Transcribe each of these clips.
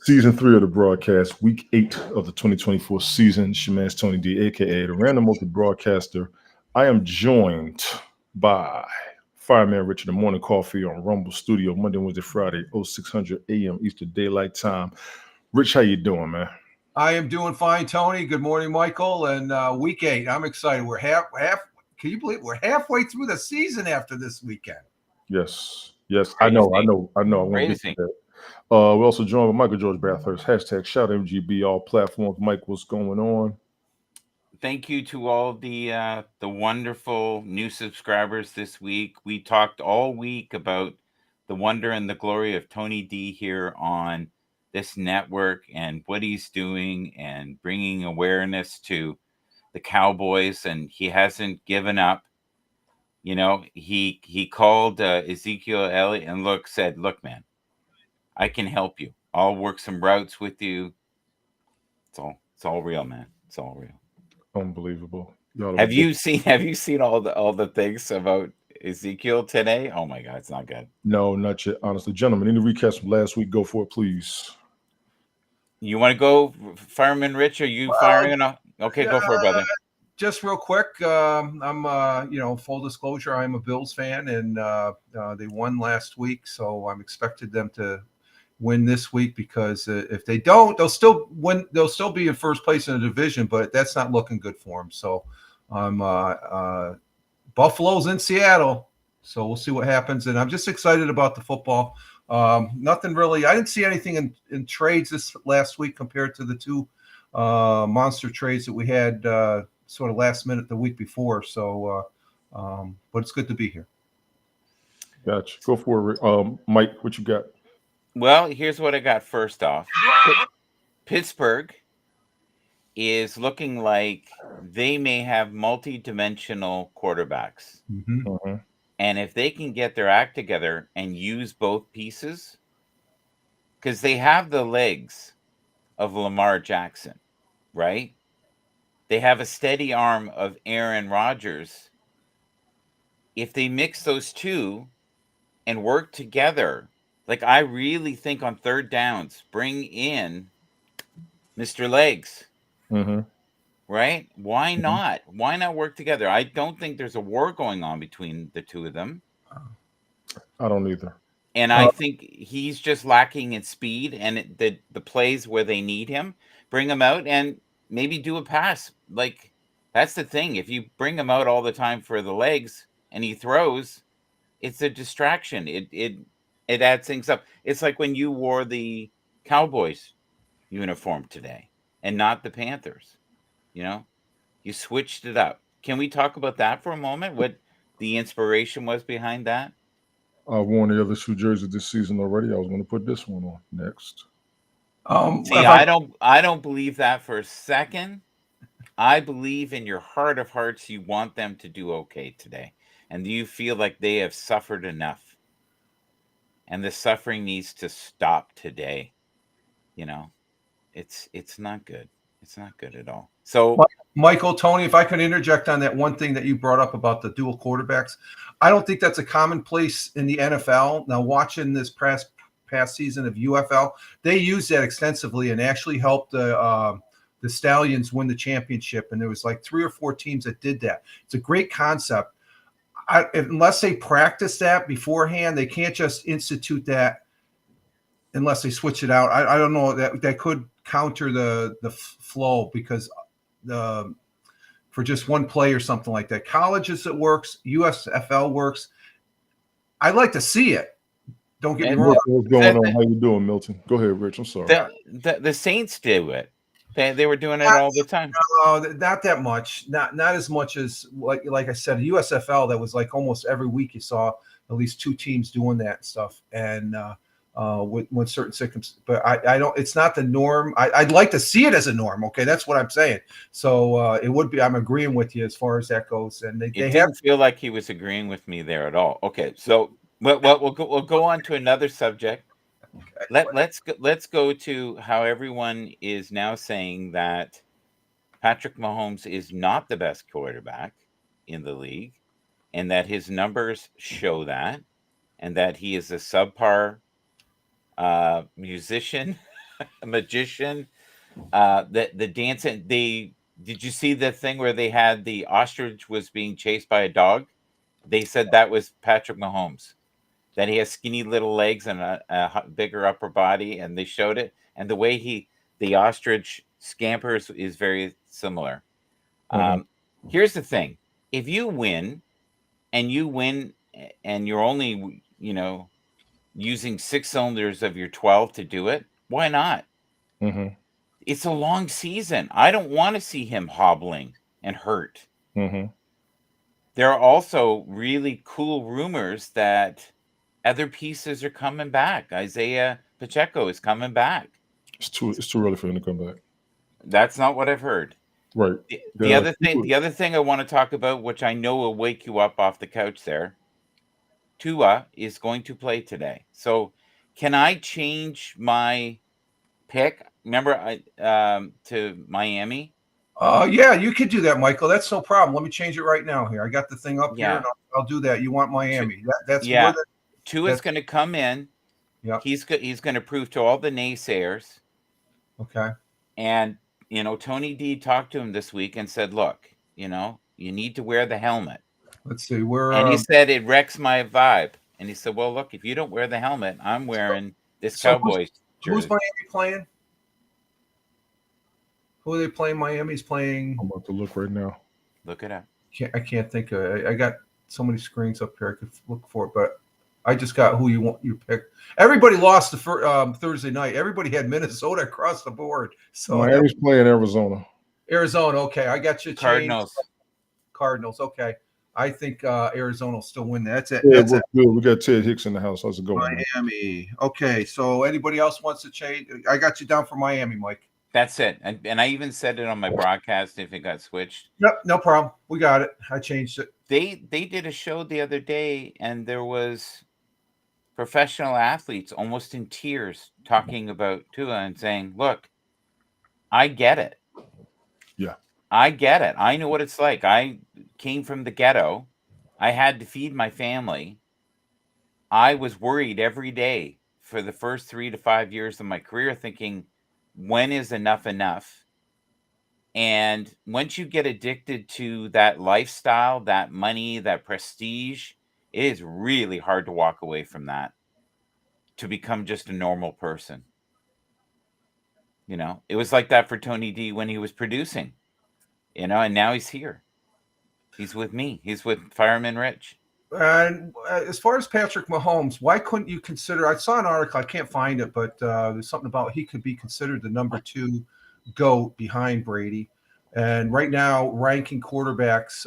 Season 3 of the broadcast, week 8 of the 2024 season. It's your man's Tony D, aka the Random Multi Broadcaster. I am joined by Fireman Richard, the Morning Coffee on Rumble Studio, Monday, Wednesday, Friday, 0600 a.m. Eastern Daylight Time. Rich, how you doing, man? I am doing fine, Tony. Good morning, Michael. And week 8, I'm excited. We're half. Can you believe we're halfway through the season after this weekend? Yes. Crazy. I Crazy. know. I want to get to that. We're also joined by Michael George Bathurst. Hashtag shout MGB, all platforms. Mike, what's going on? Thank you to all the wonderful new subscribers this week. We talked all week about the wonder and the glory of Tony D here on this network and what he's doing and bringing awareness to the Cowboys, and he hasn't given up. You know, he called Ezekiel Elliott and said, "Look, man, I can help you. I'll work some routes with you. It's all real, man. It's all real." Unbelievable. Have you seen all the things about Ezekiel today? Oh my God, it's not good. No, not yet. Honestly, gentlemen, any recaps from last week? Go for it, please. You want to go, Fireman Rich? Are you firing enough? Okay, go for it, brother. Just real quick, I'm full disclosure, I'm a Bills fan, and they won last week, so I'm expected them to win this week because if they don't, they'll still win. They'll still be in first place in the division, but that's not looking good for them. So Buffalo's in Seattle, so we'll see what happens. And I'm just excited about the football. Nothing really. I didn't see anything in trades this last week compared to the two monster trades that we had sort of last minute the week before. So, but it's good to be here. Gotcha. Go for it, Mike. What you got? Well, here's what I got first off. Pittsburgh is looking like they may have multi-dimensional quarterbacks. Mm-hmm. Uh-huh. And if they can get their act together and use both pieces, because they have the legs of Lamar Jackson, right? They have a steady arm of Aaron Rodgers. If they mix those two and work together, like I really think on third downs, bring in Mr. Legs. Mm-hmm. Right? Why not? Why not work together? I don't think there's a war going on between the two of them. I don't either. And I think he's just lacking in speed and the plays where they need him, bring him out and maybe do a pass. Like, that's the thing. If you bring him out all the time for the legs and he throws, it's a distraction. It adds things up. It's like when you wore the Cowboys uniform today and not the Panthers. You know, you switched it up. Can we talk about that for a moment? What the inspiration was behind that? I've worn the other two jerseys this season already. I was going to put this one on next. See, I don't believe that for a second. I believe in your heart of hearts you want them to do okay today. And do you feel like they have suffered enough? And the suffering needs to stop today. You know, it's not good. It's not good at all. So, Michael, Tony, if I could interject on that one thing that you brought up about the dual quarterbacks, I don't think that's a commonplace in the NFL. Now, watching this past season of UFL, they used that extensively and actually helped the Stallions win the championship. And there was like 3 or 4 teams that did that. It's a great concept. Unless they practice that beforehand, they can't just institute that unless they switch it out. I don't know, that could counter the flow because for just one play or something like that. Colleges it works, USFL works. I'd like to see it. Don't get me wrong. What's going on? How you doing, Milton? Go ahead, Rich. I'm sorry. The Saints do it. They were doing it all the time. No, not that much. Not as much as like I said, USFL. That was like almost every week you saw at least 2 teams doing that stuff, and with certain circumstances. But I don't. It's not the norm. I'd like to see it as a norm. Okay, that's what I'm saying. So it would be. I'm agreeing with you as far as that goes. And they didn't feel like he was agreeing with me there at all. Okay, so we'll go on to another subject. Okay. Let's go to how everyone is now saying that Patrick Mahomes is not the best quarterback in the league, and that his numbers show that, and that he is a subpar musician a magician. The dancing. Did you see the thing where they had the ostrich was being chased by a dog? They said that was Patrick Mahomes. That he has skinny little legs and a bigger upper body, and they showed it. And the way the ostrich scampers is very similar. Here's the thing: if you win, and you're only using 6 cylinders of your 12 to do it, why not? Mm-hmm. It's a long season. I don't want to see him hobbling and hurt. Mm-hmm. There are also really cool rumors that other pieces are coming back. Isaiah Pacheco is coming back. It's too early for him to come back. That's not what I've heard. Right. The other thing I want to talk about, which I know will wake you up off the couch there, Tua is going to play today. So can I change my pick? Remember to Miami? Yeah, you could do that, Michael. That's no problem. Let me change it right now here. I got the thing up here, and I'll do that. You want Miami? That's yeah. Tua's going to come in. Yeah. He's going to prove to all the naysayers. Okay. And Tony D talked to him this week and said, "Look, you need to wear the helmet." Let's see. And he said it wrecks my vibe. And he said, "Well, look, if you don't wear the helmet, I'm wearing this Cowboys jersey." Who's Miami playing? Who are they playing? Miami's playing. I'm about to look right now. Look it up. I can't think of it. I got so many screens up here. I could look for it, but I just got who you picked. Everybody lost the Thursday night. Everybody had Minnesota across the board. So Miami's playing Arizona. Arizona. Okay, I got you. Cardinals. Okay. I think Arizona will still win. That's it. Yeah, That's it. good. We got Ted Hicks in the house. How's it going? Miami. Okay. So anybody else wants to change? I got you down for Miami, Mike. That's it. And I even said it on my broadcast if it got switched. Yep, no problem. We got it. I changed it. They did a show the other day, and there was professional athletes almost in tears talking about Tua and saying, "Look, I get it. Yeah. I get it. I know what it's like. I came from the ghetto. I had to feed my family. I was worried every day for the first 3 to 5 years of my career thinking, when is enough enough? And once you get addicted to that lifestyle, that money, that prestige, it is really hard to walk away from that to become just a normal person. It was like that for Tony D when he was producing, and now he's here. He's with me. He's with Fireman Rich. And as far as Patrick Mahomes, why couldn't you consider? I saw an article. I can't find it, but there's something about he could be considered the number 2 GOAT behind Brady. And right now, ranking quarterbacks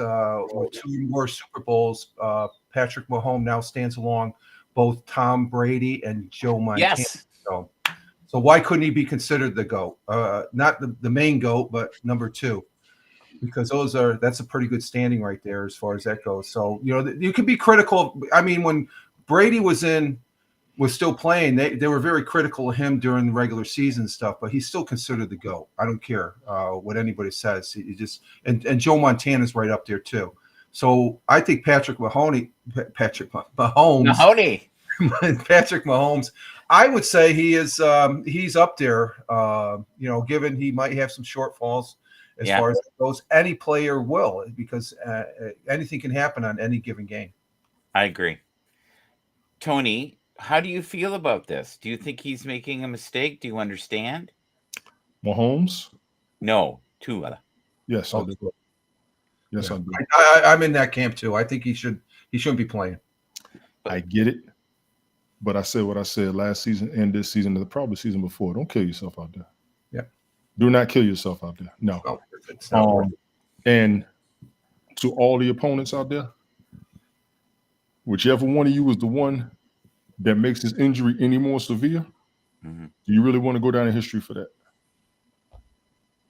with 2 more Super Bowls, Patrick Mahomes now stands along both Tom Brady and Joe Montana. Yes. So why couldn't he be considered the GOAT? Not the main GOAT, but number 2. Because that's a pretty good standing right there as far as that goes. So, you can be critical. I mean, when Brady was still playing, they were very critical of him during the regular season stuff, but he's still considered the GOAT. I don't care what anybody says. And Joe Montana's right up there too. So I think Patrick Mahomes, I would say he's up there, given he might have some shortfalls. As far as it goes, any player will, because anything can happen on any given game. I agree. Tony, how do you feel about this? Do you think he's making a mistake? Do you understand? Mahomes? No, Tua. Yes, I do. Yes, I do. I'm in that camp too. I think he shouldn't be playing. I get it, but I said what I said last season and this season, and probably season before. Don't kill yourself out there. Yeah. Do not kill yourself out there. No. It's not worth it. And to all the opponents out there, whichever one of you is the one that makes this injury any more severe, do you really want to go down in history for that?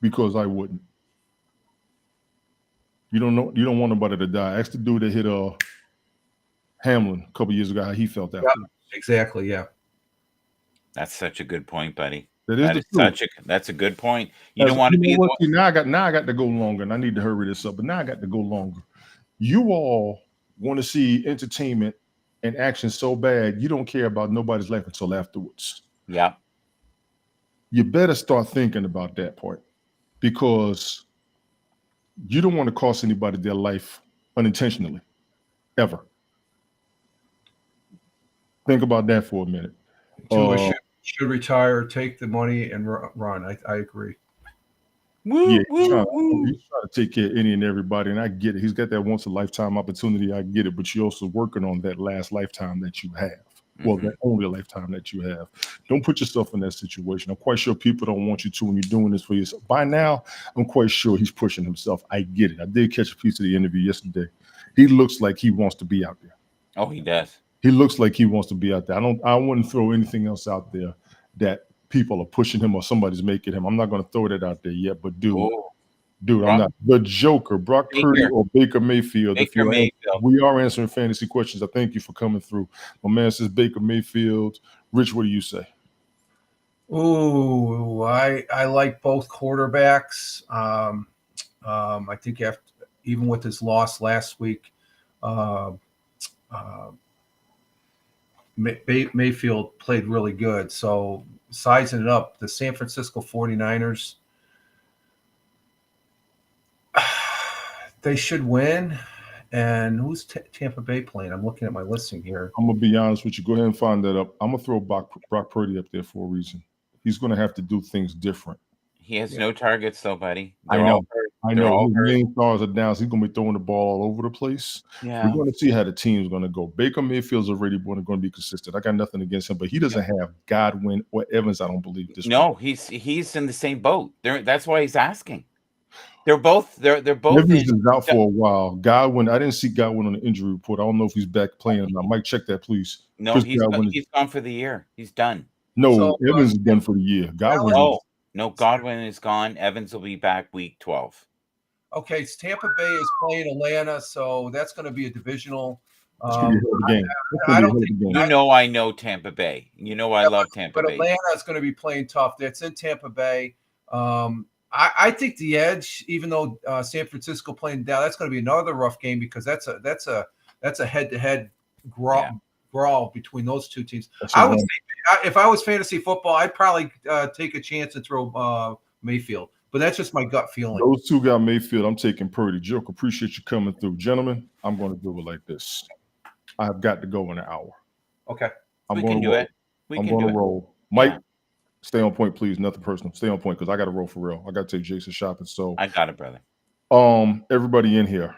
Because I wouldn't. You don't want nobody to die. Ask the dude that hit Hamlin a couple years ago how he felt after. Yeah, exactly. Yeah. That's such a good point, buddy. That's a good point. You don't want to be. Now I got to go longer, and I need to hurry this up. But now I got to go longer. You all want to see entertainment and action so bad, you don't care about nobody's life until afterwards. Yeah. you better start thinking about that part, because you don't want to cost anybody their life unintentionally, ever. Think about that for a minute. Tua should retire, take the money, and run. I agree. Yeah, he's trying to take care of any and everybody, and I get it. He's got that once a lifetime opportunity. I get it, but you're also working on that last lifetime that you have. Well, that only lifetime that you have. Don't put yourself in that situation. I'm quite sure people don't want you to when you're doing this for yourself. By now, I'm quite sure he's pushing himself. I get it. I did catch a piece of the interview yesterday. He looks like he wants to be out there. Oh, he does. He looks like he wants to be out there. I wouldn't throw anything else out there that people are pushing him or somebody's making him. I'm not going to throw that out there yet, but I'm not. The Joker, Brock Purdy or Baker Mayfield. We are answering fantasy questions. I thank you for coming through. My man says Baker Mayfield. Rich, what do you say? Ooh, I like both quarterbacks. I think even with his loss last week, Mayfield played really good. So sizing it up, the San Francisco 49ers, they should win. And who's Tampa Bay playing? I'm looking at my listing here. I'm going to be honest with you. Go ahead and find that up. I'm going to throw Brock Purdy up there for a reason. He's going to have to do things different. He has no targets, though, buddy. I know. His main stars are down. So he's going to be throwing the ball all over the place. Yeah. We're going to see how the team's going to go. Baker Mayfield's already going to be consistent. I got nothing against him, but he doesn't have Godwin or Evans, I don't believe. No, he's in the same boat. That's why he's asking. They're both. Evans is out for a while. Godwin, I didn't see Godwin on the injury report. I don't know if he's back playing or not. Mike, check that, please. No, he's gone for the year. He's done. No, Evans is done for the year. Godwin. No, Godwin is gone. Evans will be back week 12. Okay, so Tampa Bay is playing Atlanta, so that's going to be a divisional. I don't think I know Tampa Bay. I love Tampa Bay. But Atlanta is going to be playing tough. That's in Tampa Bay. I think the edge, even though San Francisco playing down, that's going to be another rough game because that's a head-to-head brawl between those two teams. I would say, if I was fantasy football, I'd probably take a chance and throw Mayfield. But that's just my gut feeling. Those two got Mayfield. I'm taking Purdy. Joke, appreciate you coming through. Gentlemen, I'm going to do it like this. I've got to go in an hour. Okay. We can do it. I'm going to roll. Mike, stay on point, please. Nothing personal. Stay on point because I got to roll for real. I got to take Jason shopping. So I got it, brother. Everybody in here,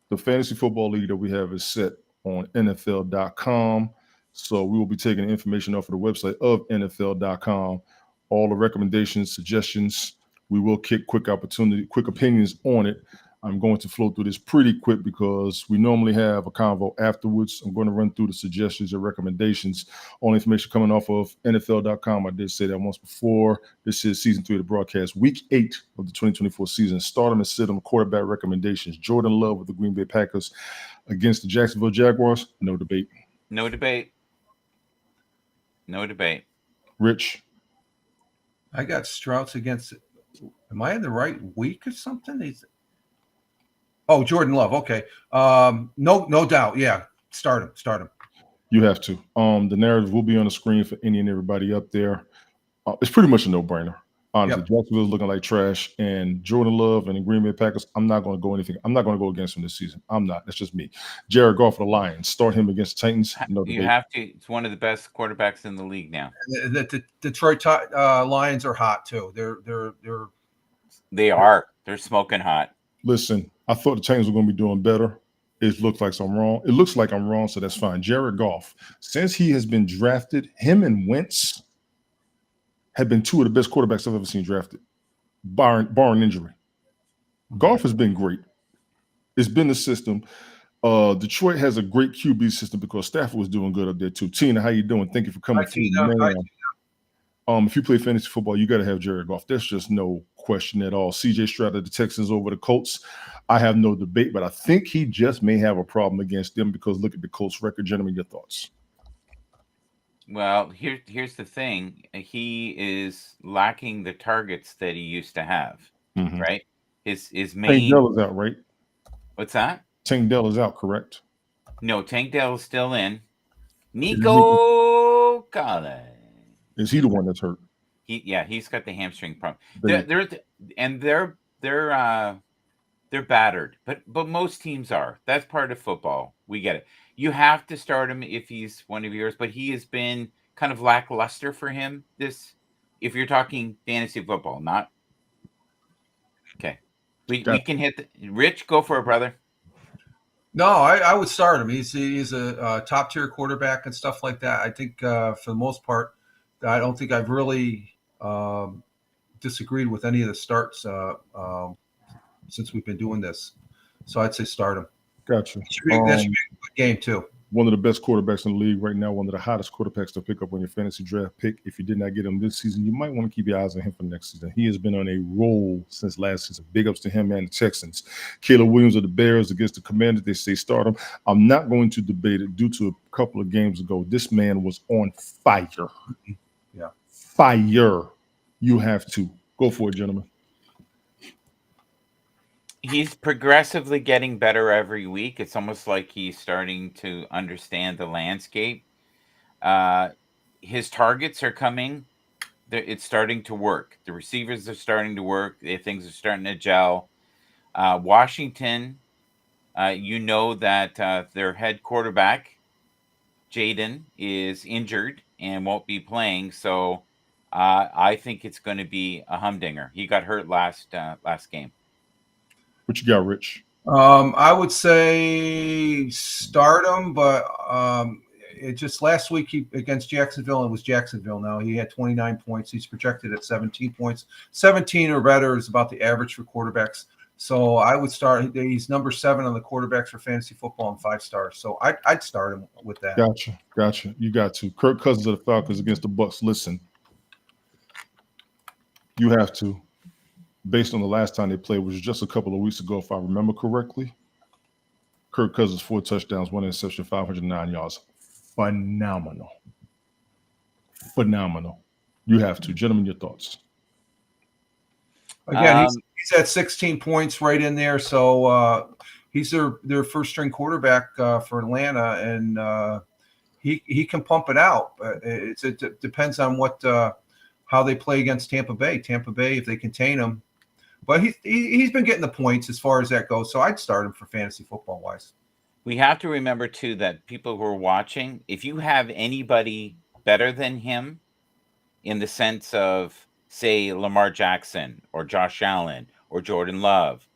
the fantasy football league that we have is set on NFL.com. So we will be taking information off of the website of NFL.com. All the recommendations, suggestions, we will kick quick opinions on it. I'm going to flow through this pretty quick because we normally have a convo afterwards. I'm going to run through the suggestions and recommendations. All information coming off of NFL.com. I did say that once before. This is season 3 of the broadcast, week 8 of the 2024 season. Start them and sit them. Quarterback recommendations. Jordan Love with the Green Bay Packers against the Jacksonville Jaguars. No debate. No debate. No debate. Rich. I got Strauss against. Am I in the right week or something? Jordan Love. Okay. No doubt. Yeah. Start him. You have to. The narrative will be on the screen for any and everybody up there. It's pretty much a no-brainer. Honestly, Jacksonville's looking like trash, and Jordan Love and the Green Bay Packers, I'm not going to go against them this season. I'm not. That's just me. Jared Goff for the Lions. Start him against the Titans. No debate. You have to. It's one of the best quarterbacks in the league now. The Detroit Lions are hot too. They're smoking hot. Listen, I thought the Titans were going to be doing better. It looks like I'm wrong. It looks like I'm wrong, so that's fine. Jared Goff, since he has been drafted, him and Wentz have been two of the best quarterbacks I've ever seen drafted, barring injury. Goff has been great. It's been the system. Detroit has a great QB system because Stafford was doing good up there too. Tina, how you doing? Thank you for coming through. If you play fantasy football, you got to have Jared Goff. There's just no question at all. CJ Stroud of the Texans over the Colts. I have no debate, but I think he just may have a problem against them because look at the Colts record. Gentlemen, your thoughts? Well, here's the thing. He is lacking the targets that he used to have, right? His main. Tank Dell is out, right? What's that? Tank Dell is out, correct? No, Tank Dell is still in. Nico Collins. Is he the one that's hurt? He's got the hamstring problem. They- They're battered, but most teams are. That's part of football. We get it. You have to start him if he's one of yours, but he has been kind of lackluster for him. If you're talking fantasy football, not okay. We can hit Rich. Go for it, brother. No, I would start him. He's a top tier quarterback and stuff like that. I think for the most part, I don't think I've really disagreed with any of the starts since we've been doing this. So I'd say start him. Gotcha. That should be a good game too. One of the best quarterbacks in the league right now, one of the hottest quarterbacks to pick up on your fantasy draft pick. If you did not get him this season, you might want to keep your eyes on him for next season. He has been on a roll since last season. Big ups to him and the Texans. Caleb Williams of the Bears against the Commanders. They say start him. I'm not going to debate it due to a couple of games ago. This man was on fire. Yeah. Fire. You have to. Go for it, gentlemen. He's progressively getting better every week. It's almost like he's starting to understand the landscape. His targets are coming. It's starting to work. The receivers are starting to work. Things are starting to gel. Washington, that their head quarterback, Jaden, is injured and won't be playing. So I think it's going to be a humdinger. He got hurt last game. What you got, Rich? I would say start him, but it just last week against Jacksonville, it was Jacksonville. Now he had 29 points. He's projected at 17 points. 17 or better is about the average for quarterbacks. So I would start. He's number 7 on the quarterbacks for fantasy football and 5 stars. So I'd start him with that. Gotcha. You got to. Kirk Cousins of the Falcons against the Bucs. Listen, you have to. Based on the last time they played, which was just a couple of weeks ago, if I remember correctly. Kirk Cousins, 4 touchdowns, 1 interception, 509 yards. Phenomenal. You have to. Gentlemen, your thoughts. Again, he's at 16 points right in there. So he's their first string quarterback for Atlanta, and he can pump it out. It depends on how they play against Tampa Bay. Tampa Bay, if they contain him. But he's been getting the points as far as that goes. So I'd start him for fantasy football wise. We have to remember, too, that people who are watching, if you have anybody better than him in the sense of, say, Lamar Jackson or Josh Allen or Jordan Love.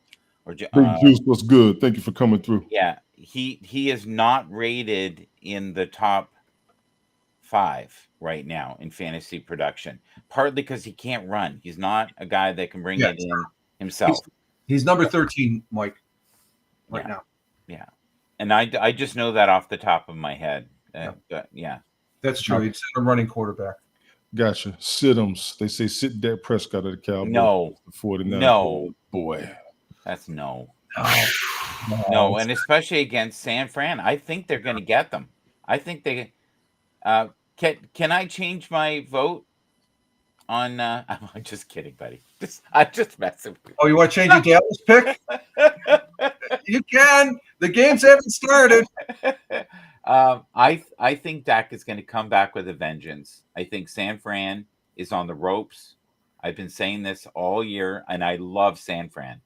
Big Juice, what's good? Thank you for coming through. Yeah, he is not rated in the top 5 right now in fantasy production, partly because he can't run. He's not a guy that can bring it in himself. He's number 13, Mike, right now. Yeah. And I just know that off the top of my head. Yeah. That's true. He's a running quarterback. Gotcha. Sit-ems. They say sit Dak Prescott of the Cowboys. No. 49. No. Boy. That's no. No, and especially against San Fran. I think they're going to get them. I think they can I change my vote on I'm just kidding, buddy. I'm just messing with you. Oh, you want to change your Dallas pick? You can. The games haven't started. I think Dak is going to come back with a vengeance. I think San Fran is on the ropes. I've been saying this all year, and I love San Fran.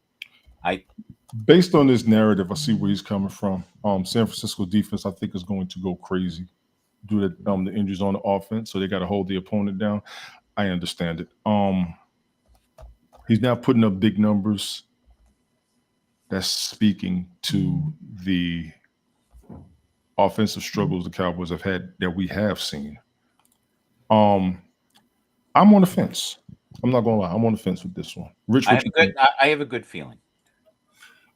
Based on this narrative, I see where he's coming from. San Francisco defense, I think, is going to go crazy due to the injuries on the offense, so they got to hold the opponent down. I understand it. He's now putting up big numbers. That's speaking to the offensive struggles the Cowboys have had that we have seen. I'm on the fence. I'm not going to lie. I'm on the fence with this one. Rich, I have a good feeling.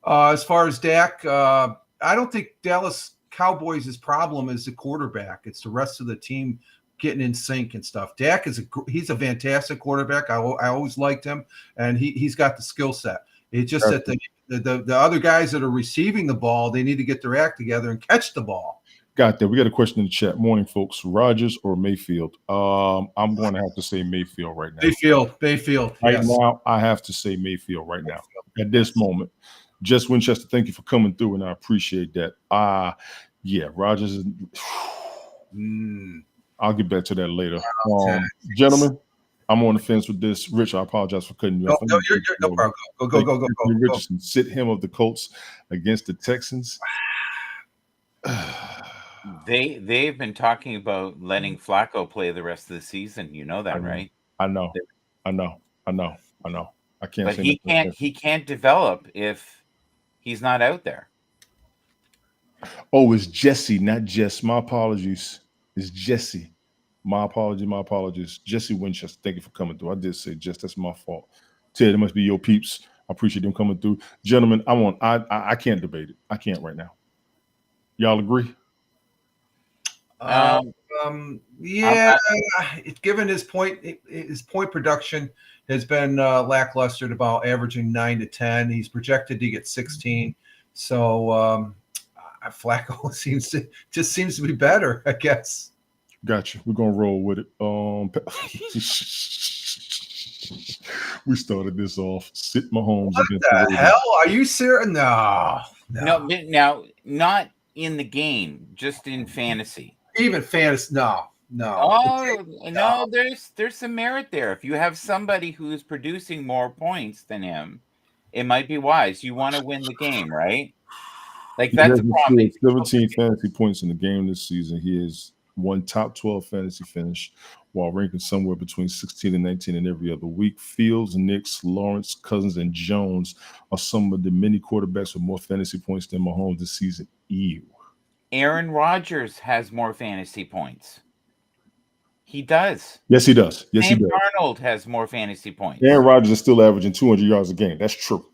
As far as Dak, I don't think Dallas Cowboys' problem is the quarterback. It's the rest of the team getting in sync and stuff. Dak he's a fantastic quarterback. I always liked him, and he's got the skill set. It's just that the other guys that are receiving the ball, they need to get their act together and catch the ball. Got that. We got a question in the chat. Morning, folks. Rodgers or Mayfield? I'm going to have to say Mayfield right now. Mayfield. Right yes. now, I have to say Mayfield right now. At this moment. Jess Winchester, thank you for coming through, and I appreciate that. Yeah, Rodgers is. I'll get back to that later. Gentlemen, I'm on the fence with this. Rich, I apologize for cutting you No, off. no, you're no problem. Go. Anthony Richardson, sit him of the Colts against the Texans. They've been talking about letting Flacco play the rest of the season. You know that, right? I know. I can't But say he can't develop if he's not out there. Oh, it's Jesse, not Jess. My apologies. It's Jesse. My apologies. Jesse Winchester, thank you for coming through. I did say Jess, that's my fault. Ted, it must be your peeps. I appreciate them coming through. Gentlemen, I can't debate it. I can't right now. Y'all agree? Yeah. Given his point production has been lackluster at about averaging 9 to 10. He's projected to get 16. So Flacco seems to be better, I guess. Gotcha. We're gonna roll with it. We started this off. Sit Mahomes What against the the hell? Are you serious? No. Now, not in the game, just in fantasy. Even fantasy, no. Oh no, there's some merit there. If you have somebody who's producing more points than him, it might be wise. You want to win the game, right? Like that's a problem. 17 fantasy points in the game this season. He has one top 12 fantasy finish while ranking somewhere between 16 and 19 in every other week. Fields, Nix, Lawrence, Cousins, and Jones are some of the many quarterbacks with more fantasy points than Mahomes this season. Ew. Aaron Rodgers has more fantasy points. He does. Yes, he does. Sam Darnold has more fantasy points. Aaron Rodgers is still averaging 200 yards a game. That's true.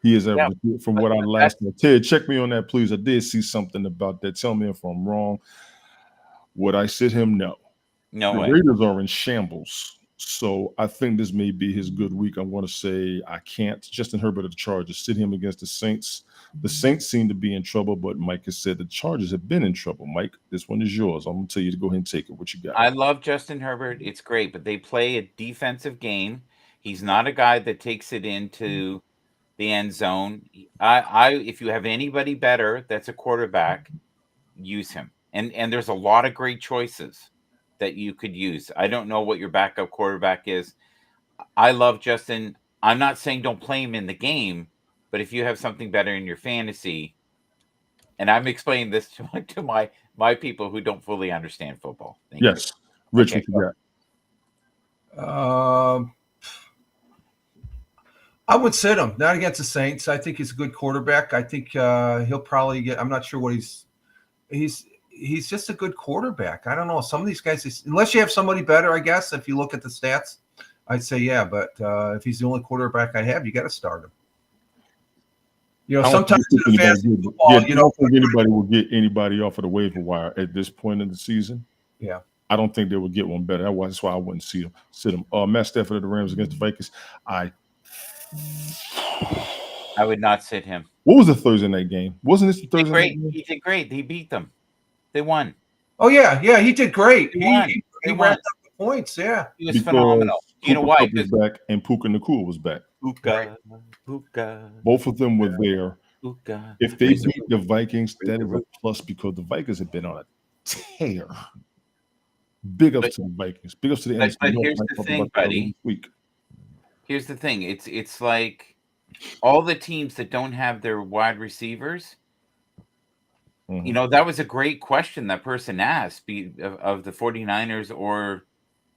He is averaging, from what I last know. Ted, check me on that, please. I did see something about that. Tell me if I'm wrong. Would I sit him? No. No the way. Raiders are in shambles. So I think this may be his good week. I'm going to say I can't. Justin Herbert of the Chargers, sit him against the Saints. The Saints seem to be in trouble, but Mike has said the Chargers have been in trouble. Mike, this one is yours. I'm going to tell you to go ahead and take it. What you got? I love Justin Herbert. It's great, but they play a defensive game. He's not a guy that takes it into the end zone. If you have anybody better that's a quarterback, use him. And there's a lot of great choices that you could use. I don't know what your backup quarterback is. I love Justin. I'm not saying don't play him in the game, but if you have something better in your fantasy, and I'm explaining this to my people who don't fully understand football. Yes. Rich, what you got? I would sit him, not against the Saints. I think he's a good quarterback. I think he'll probably get. I'm not sure what he's just a good quarterback. I don't know. Some of these guys, unless you have somebody better, I guess, if you look at the stats, I'd say yeah. But if he's the only quarterback I have, you got to start him. You know, sometimes in fantasy football, I don't think anybody will get anybody off of the waiver wire at this point in the season. Yeah. I don't think they will get one better. That's why I wouldn't sit him. Matt Stafford of the Rams against the Vikings. I would not sit him. What was the Thursday night game? Wasn't this the Thursday night game? He did great. He beat them. They won. Oh, yeah, he did great. He won. Up the points, yeah. He was phenomenal. You know why? Was back and Puka Nacua was back. Puka. Both of them were there. Puka. If they beat the Vikings, that is a plus because the Vikings have been on a tear. Big ups to the Vikings. Big ups to the NFC. But here's the thing, buddy. Here's the thing. It's like all the teams that don't have their wide receivers. Mm-hmm. You know, that was a great question that person asked of the 49ers or,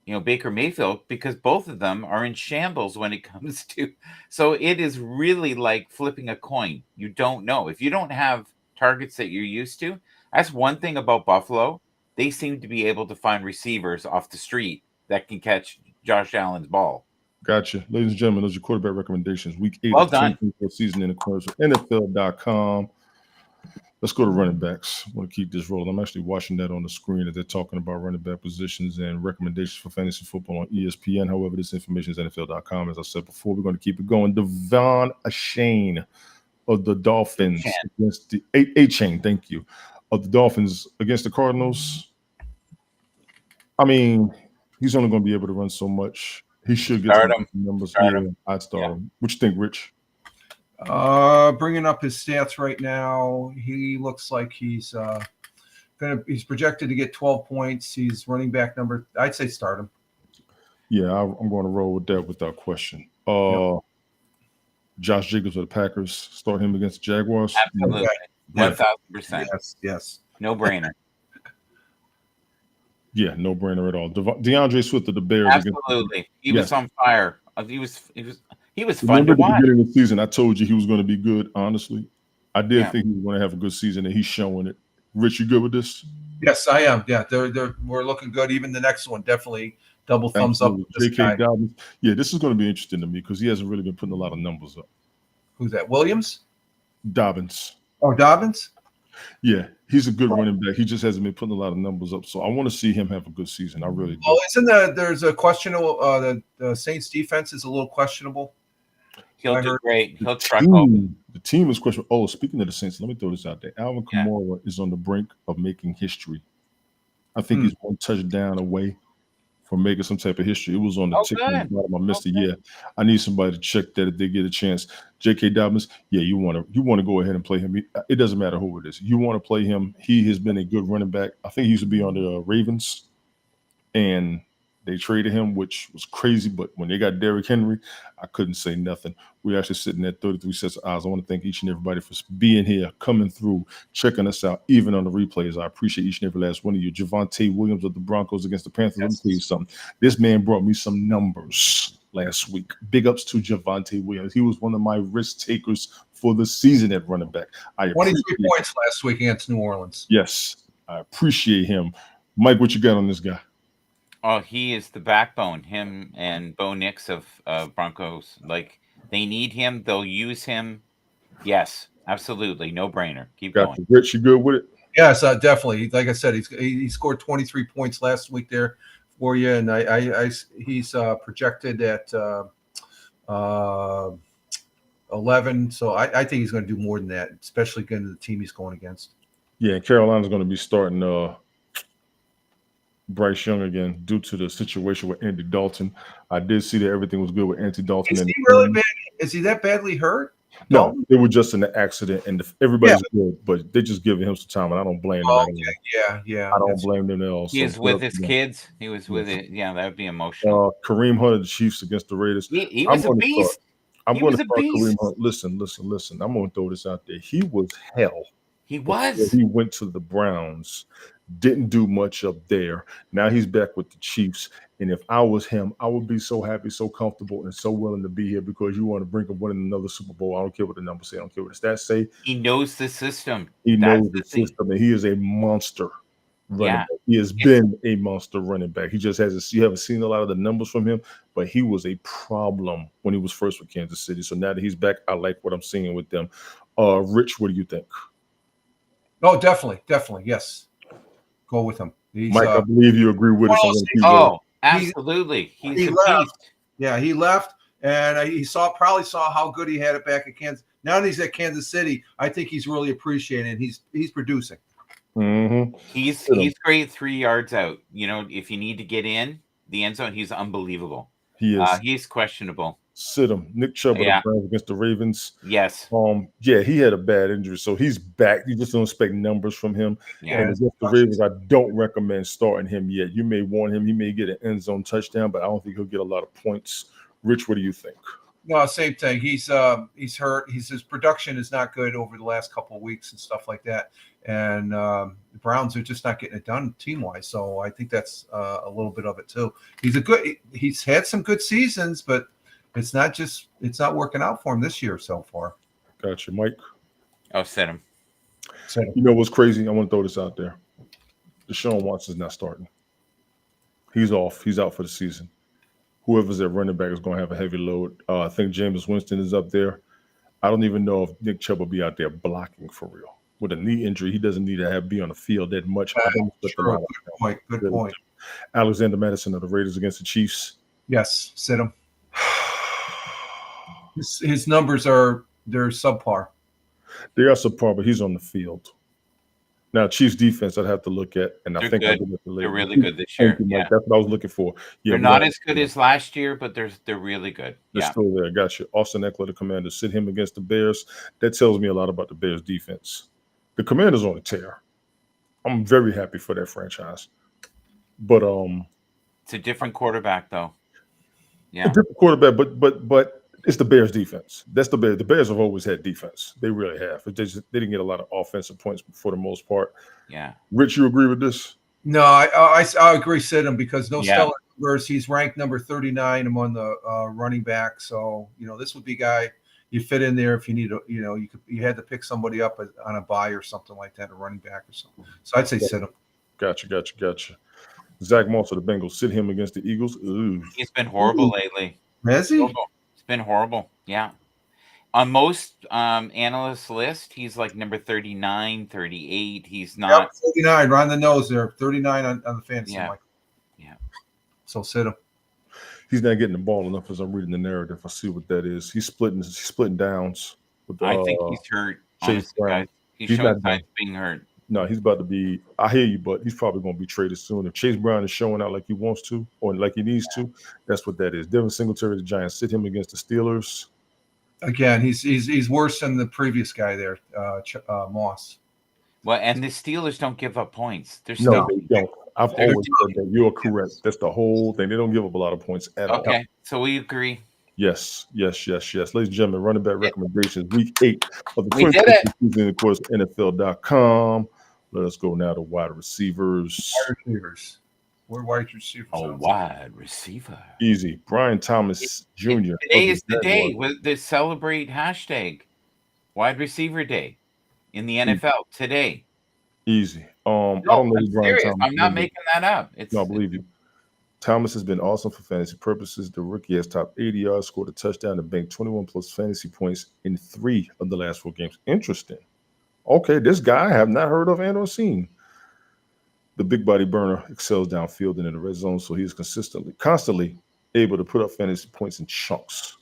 you know, Baker Mayfield, because both of them are in shambles when it comes to. So it is really like flipping a coin. You don't know. If you don't have targets that you're used to, that's one thing about Buffalo. They seem to be able to find receivers off the street that can catch Josh Allen's ball. Gotcha. Ladies and gentlemen, those are quarterback recommendations. Week 8 well of done. Season in accordance with NFL.com. Let's go to running backs. I want to keep this rolling. I'm actually watching that on the screen as they're talking about running back positions and recommendations for fantasy football on ESPN. However, this information is NFL.com. As I said before, we're going to keep it going. Devon Achane of the Dolphins against the A-Chain, thank you, of the Dolphins against the Cardinals. I mean, he's only going to be able to run so much. He should get some numbers. I'd start him. What you think, Rich? Bringing up his stats right now, he looks like he's projected to get 12 points. He's running back number. I'd say start him. Yeah, I'm going to roll with that without question. Josh Jacobs of the Packers, start him against the Jaguars. Absolutely. Yeah. 1000%. Yes. No brainer. Yeah, no brainer at all. DeAndre Swift of the Bears. Absolutely. He Yes. was on fire. He was fun Remember to at the watch. beginning of the season, I told you he was going to be good. Honestly, I did Yeah. think he was going to have a good season, and he's showing it. Rich, you good with this? Yes, I am. Yeah, we're looking good. Even the next one, definitely double thumbs up. Absolutely. With this guy. J.K. Dobbins. Yeah, this is going to be interesting to me because he hasn't really been putting a lot of numbers up. Who's that? Williams? Dobbins. Oh, Dobbins? Yeah, he's a good running back. He just hasn't been putting a lot of numbers up. So I want to see him have a good season. I really do. Well, there's a questionable the Saints defense is a little questionable. He'll do great. He'll truck over. The team is questionable. Oh, speaking of the Saints, let me throw this out there. Alvin Yeah. Kamara is on the brink of making history. I think he's one touchdown away from making some type of history. It was on the tip of the bottom. I missed it. Yeah, I need somebody to check that if they get a chance. J.K. Dobbins, yeah, you want to go ahead and play him. It doesn't matter who it is. You want to play him. He has been a good running back. I think he used to be on the Ravens, and they traded him, which was crazy. But when they got Derrick Henry, I couldn't say nothing. We're actually sitting at 33 sets of eyes. I want to thank each and everybody for being here, coming through, checking us out, even on the replays. I appreciate each and every last one of you. Javonte Williams of the Broncos against the Panthers. Let me tell you something. This man brought me some numbers last week. Big ups to Javonte Williams. He was one of my risk takers for the season at running back. 23 points last week against New Orleans. Yes, I appreciate him. Mike, what you got on this guy? Oh, he is the backbone. Him and Bo Nix of Broncos. Like, they need him. They'll use him. Yes, absolutely. No brainer. Keep going. Rich, you good with it? Yes, definitely. Like I said, he scored 23 points last week there for you, and he's projected at 11. So I think he's going to do more than that, especially against the team he's going against. Yeah, and Carolina's going to be starting Bryce Young again due to the situation with Andy Dalton. I did see that everything was good with Andy Dalton. Is he really bad? Is he that badly hurt? No, it was just an accident, and everybody's good, but they're just giving him some time, and I don't blame them. Yeah. I don't blame them at all. He was with his kids. He was with it. Yeah, that would be emotional. Kareem Hunt of the Chiefs against the Raiders. He was a beast. I'm going to start Kareem Hunt. Listen. I'm going to throw this out there. He was hell. He was. He went to the Browns. Didn't do much up there. Now he's back with the Chiefs. And if I was him, I would be so happy, so comfortable, and so willing to be here because you want to bring up winning another Super Bowl. I don't care what the numbers say. I don't care what the stats say. He knows the system. He knows the system, and he is a monster running back. He has been a monster running back. He just hasn't. You haven't seen a lot of the numbers from him, but he was a problem when he was first with Kansas City. So now that he's back, I like what I'm seeing with them. Rich, what do you think? Oh, definitely, yes. Go with him. Mike, I believe you agree with us. Absolutely. He left. Yeah, he left, and he probably saw how good he had it back at Kansas. Now that he's at Kansas City, I think he's really appreciating it. He's producing. Mm-hmm. He's great 3 yards out. You know, if you need to get in the end zone, he's unbelievable. He is. He's questionable. Sit him. Nick Chubb against the Ravens. Yes. Yeah, he had a bad injury, so he's back. You just don't expect numbers from him. Yeah. And against the Ravens, I don't recommend starting him yet. You may want him. He may get an end zone touchdown, but I don't think he'll get a lot of points. Rich, what do you think? No, same thing. He's hurt. His production is not good over the last couple of weeks and stuff like that. And the Browns are just not getting it done team wise. So I think that's a little bit of it too. He's had some good seasons, but it's not working out for him this year so far. Gotcha, Mike. I'll set him. You know what's crazy? I want to throw this out there. Deshaun Watson's not starting. He's off. He's out for the season. Whoever's at running back is going to have a heavy load. I think Jameis Winston is up there. I don't even know if Nick Chubb will be out there blocking for real. With a knee injury, he doesn't need to be on the field that much. Good point. Alexander Madison of the Raiders against the Chiefs. Yes, sit him. His numbers they're subpar. They are subpar, but he's on the field. Now, Chiefs defense, I'd have to look at, and they're I think they're really good this year. Yeah. That's what I was looking for. Yeah, they're not as good as last year, but they're really good. They're still there. Got you. Austin Eckler, the Commanders, sit him against the Bears. That tells me a lot about the Bears defense. The Commanders on a tear. I'm very happy for that franchise, but it's a different quarterback though. Yeah. different quarterback, but it's the Bears defense. That's the Bears. The Bears have always had defense. They really have. They didn't get a lot of offensive points for the most part. Yeah. Rich, you agree with this? No, I agree, Sidham, because no Yeah. stellar numbers. He's ranked number 39 among the running back. So this would be a guy you fit in there if you need you had to pick somebody up on a buy or something like that, a running back or something. So I'd say Sidham. Gotcha. Zach Moss of the Bengals, sit him against the Eagles. Ooh. He's been horrible lately. Has he? Horrible. It's been horrible. Yeah. On most analysts' list, he's like number 39, 38. He's not. Yep, 39, right on the nose there. 39 on the fantasy. Yeah. Mike. Yeah. So Sidham. He's not getting the ball enough as I'm reading the narrative. I see what that is. He's splitting downs. With, I think he's hurt. Chase Honestly, Brown. guys. He's He's showing not signs of being hurt. No, he's about to be. I hear you, but he's probably going to be traded soon. If Chase Brown is showing out like he wants to or like he needs to, that's what that is. Devin Singletary, the Giants, sit him against the Steelers. Again, he's worse than the previous guy there, Moss. Well, and the Steelers don't give up points. They're No, still they don't. I've They're always said that. You are correct. That's the whole thing. They don't give up a lot of points at all. okay. So we agree. Yes. Ladies and gentlemen, running back recommendations, week 8 of the We did 2020 season, of course, NFL.com. Let us go now to wide receivers. Wide receivers. We're wide receivers. A wide receiver. Easy. Brian Thomas Jr. Today is the day with the celebrate hashtag wide receiver day in the NFL today. Easy. I don't No, know I'm who Brian serious. Thomas I'm not is. making that up. It's No, I believe you. Thomas has been awesome for fantasy purposes. The rookie has topped 80 yards, scored a touchdown, and banked 21 plus fantasy points in 3 of the last 4 games. Interesting. Okay, this guy I have not heard of and or seen. The big body burner excels downfield and in the red zone, so he's constantly able to put up fantasy points in chunks.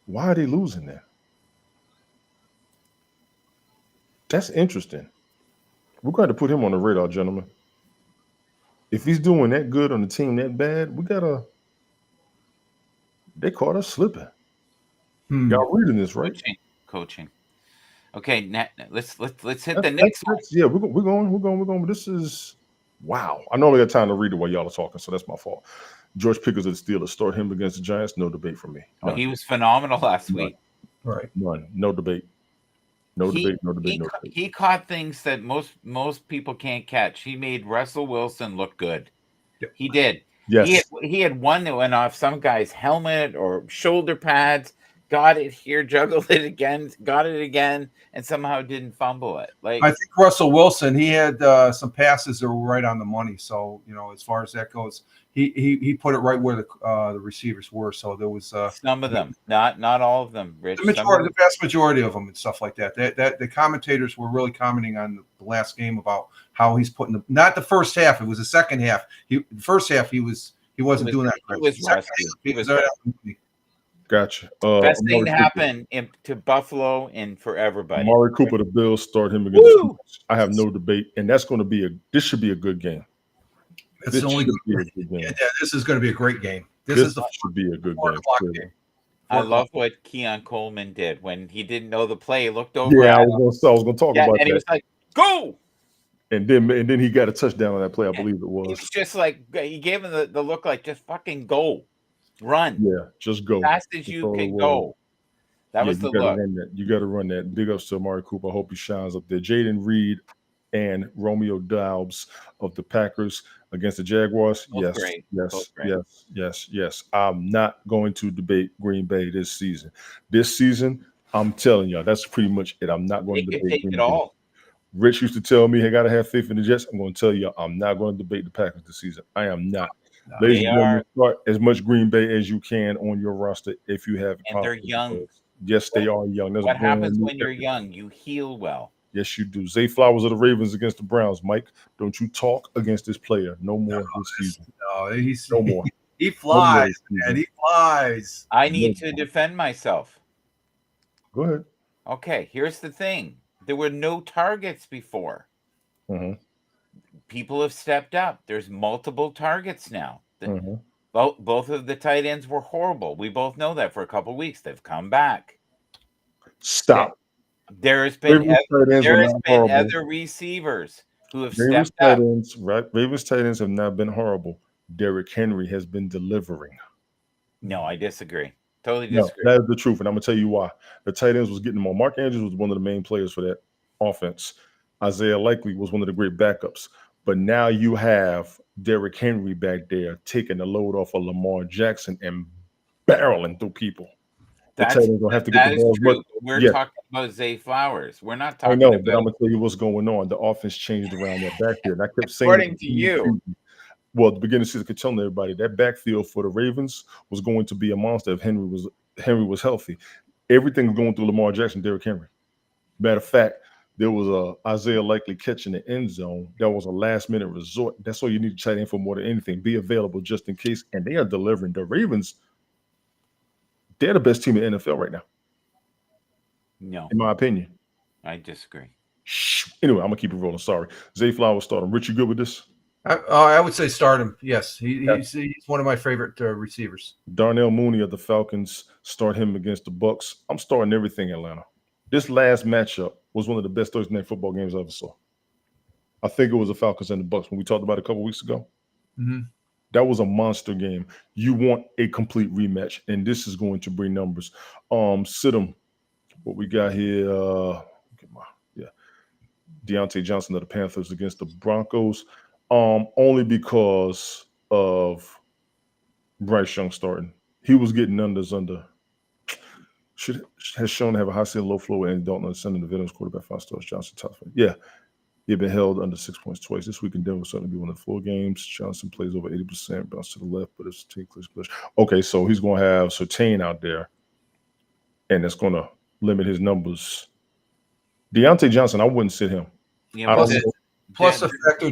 Why are they losing that? That's interesting. We're going to put him on the radar, gentlemen. If he's doing that good on the team that bad, they caught us slipping. Y'all reading this, right? Coaching. Okay, now, let's hit the next one. Yeah, we're going. But this is wow. I normally got time to read it while y'all are talking, so that's my fault. George Pickens of the Steelers, start him against the Giants. No debate for me. Oh, he was phenomenal last week. Right. None. No debate. No debate. He caught things that most people can't catch. He made Russell Wilson look good. Yep. He did. Yes. He had one that went off some guy's helmet or shoulder pads. Got it here, juggled it again, got it again, and somehow didn't fumble it. Like I think Russell Wilson, he had some passes that were right on the money. So as far as that goes, he put it right where the receivers were. So there was some of them, not all of them, Rich. The vast majority of them and stuff like that. That the commentators were really commenting on the last game about how he's putting not the first half. It was the second half. The first half he wasn't doing that. He was Gotcha. Best thing to happen to Buffalo and for everybody. Amari Cooper, the Bills, start him against the Chiefs. I have no debate, and that's going to be this should be a good game. This is going to be a great game. This should be a good game. I love what Keon Coleman did when he didn't know the play. He looked over. Yeah, I was going to talk about that. And he was like, "Go!" And then he got a touchdown on that play. I believe it was. He was just like he gave him the look like just fucking go. Run. Yeah, just go. Fast as you can go. That was the look. You got to run that. Big ups to Amari Cooper. I hope he shines up there. Jaden Reed and Romeo Doubs of the Packers against the Jaguars. Yes. I'm not going to debate Green Bay this season. This season, I'm telling y'all, that's pretty much it. I'm not going to debate Green Bay. Rich used to tell me, "Hey, gotta have faith in the Jets." I'm going to tell you, I'm not going to debate the Packers this season. I am not. Ladies and gentlemen, start as much Green Bay as you can on your roster if you have. And they're young. Yes, they are young. What happens when you're young? You heal well. Yes, you do. Zay Flowers of the Ravens against the Browns. Mike, don't you talk against this player no more this season. No more. He flies, man. He flies. I need to defend myself. Go ahead. Okay, here's the thing. There were no targets before. Mm-hmm. People have stepped up. There's multiple targets now. Mm-hmm. Both of the tight ends were horrible. We both know that for a couple of weeks. They've come back. Stop. There has been other receivers who have stepped up. Ravens tight ends have not been horrible. Derrick Henry has been delivering. No, I disagree. Totally No, disagree. that is the truth, and I'm gonna tell you why. The tight ends was getting more. Mark Andrews was one of the main players for that offense. Isaiah Likely was one of the great backups. But now you have Derrick Henry back there taking the load off of Lamar Jackson and barreling through people. The tight ends don't have to get That the is ball. true. But We're yeah, talking about Zay Flowers. We're not I talking know, about. but I'm gonna tell you what's going on. The offense changed around that back there, and I kept saying According to you. Well, at the beginning of the season, I kept telling everybody that backfield for the Ravens was going to be a monster if Henry was healthy. Everything was going through Lamar Jackson, Derrick Henry. Matter of fact, there was a Isaiah Likely catch in the end zone. That was a last minute resort. That's all you need to tight end for more than anything. Be available just in case. And they are delivering. The Ravens, they're the best team in the NFL right now, No, in my opinion. I disagree. Anyway, I'm gonna keep it rolling. Sorry. Zay Flowers starting. Rich, you good with this? I would say start him. Yes, he's one of my favorite receivers. Darnell Mooney of the Falcons, start him against the Bucks. I'm starting everything Atlanta. This last matchup was one of the best Thursday night football games I ever saw. I think it was the Falcons and the Bucks when we talked about it a couple weeks ago. Mm-hmm. That was a monster game. You want a complete rematch, and this is going to bring numbers. Sidham, what we got here? Deontay Johnson of the Panthers against the Broncos. Only because of Bryce Young starting. He was getting under. Has shown to have a high ceiling, low floor, and Dalton sending the Veterans quarterback 5 stars. Johnson top. Yeah, he'd been held under 6 points twice. This week in Denver will certainly be one of the 4 games. Johnson plays over 80%, bounce to the left, but it's team clear. Okay, so he's going to have Surtain out there, and that's going to limit his numbers. Deontay Johnson, I wouldn't sit him. Yeah, plus the factor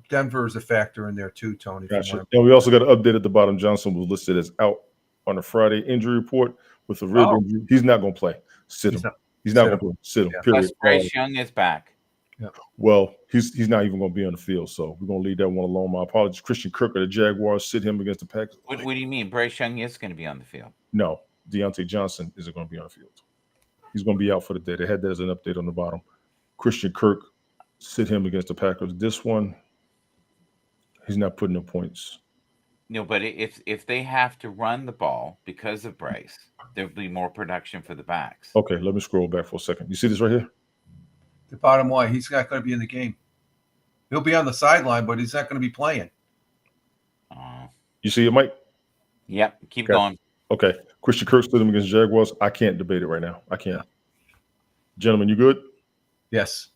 Denver is a factor in there too, Tony. Gotcha. And we also got an update at the bottom. Johnson was listed as out on a Friday injury report with a rib injury. He's not going to play. Sit him. He's not going to play. Sit him. Yeah. Period. Plus Bryce Young is back. Yeah. Well, he's not even going to be on the field, so we're going to leave that one alone. My apologies. Christian Kirk of the Jaguars, sit him against the Packers. What do you mean? Bryce Young is going to be on the field? No, Deontay Johnson isn't going to be on the field. He's going to be out for the day. They had that as an update on the bottom. Christian Kirk, sit him against the Packers. This one, he's not putting up points. No, but if they have to run the ball because of Bryce, there'll be more production for the backs. Okay, let me scroll back for a second. You see this right here? The bottom line, he's not going to be in the game. He'll be on the sideline, but he's not going to be playing. You see it, Mike? Yep. Keep going. Okay. Christian Kirk stood him against Jaguars. I can't debate it right now. I can't. Gentlemen, you good? Yes.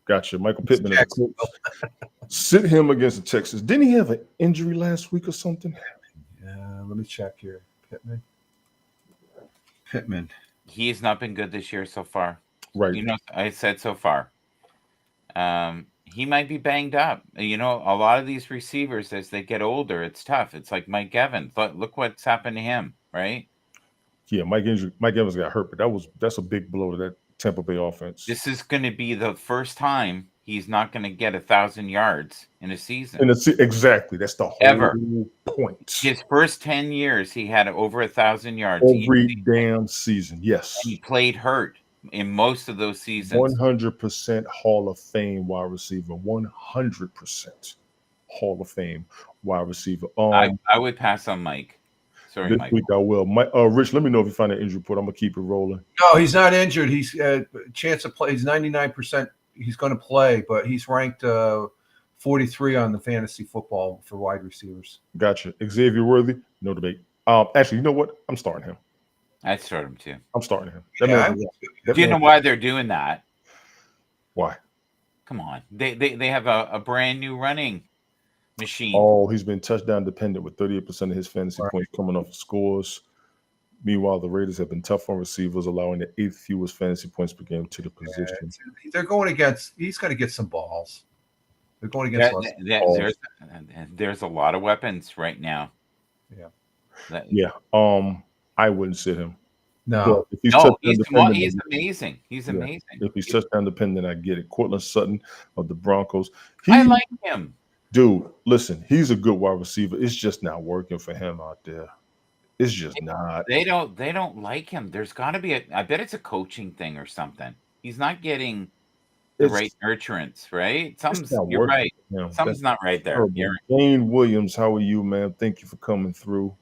Gotcha. Michael Pittman. Sit him against the Texans. Didn't he have an injury last week or something? Yeah, let me check here. Pittman. He has not been good this year so far. Right. You know, I said so far. He might be banged up. You know, a lot of these receivers, as they get older, it's tough. It's like Mike Evans. Look what's happened to him, right? Yeah, Mike Evans got hurt, but that's a big blow to that Tampa Bay offense. This is going to be the first time he's not going to get 1,000 yards in a season. Exactly. That's the whole point. His first 10 years, he had over 1,000 yards. Every damn season, yes. And he played hurt in most of those seasons. 100% Hall of Fame wide receiver. 100% Hall of Fame wide receiver. I would pass on Mike. Sorry, this Mike. week I will. Rich, let me know if you find an injury report. I'm gonna keep it rolling. No, he's not injured. He's chance of play. He's 99%. He's going to play, but he's ranked 43 on the fantasy football for wide receivers. Gotcha. Xavier Worthy, no debate. Actually, you know what? I'm starting him. I'd start him too. I'm starting him. Do you know why they're doing that? Why? Come on. They have a brand new running machine. Oh, he's been touchdown dependent with 38% of his fantasy points coming off of scores. Meanwhile, the Raiders have been tough on receivers, allowing the 8th fewest fantasy points per game to the position. They're going against. He's going to get some balls. They're going against. There's a lot of weapons right now. Yeah. I wouldn't sit him. No. He's amazing. He's amazing. If he's touchdown dependent, I get it. Cortland Sutton of the Broncos. I like him. Dude, listen, he's a good wide receiver. It's just not working for him out there. It's just not. They don't like him. There's got to be I bet it's a coaching thing or something. He's not getting the right nurturance, right? You're right. Something's not right there. Dane Williams, how are you, man? Thank you for coming through.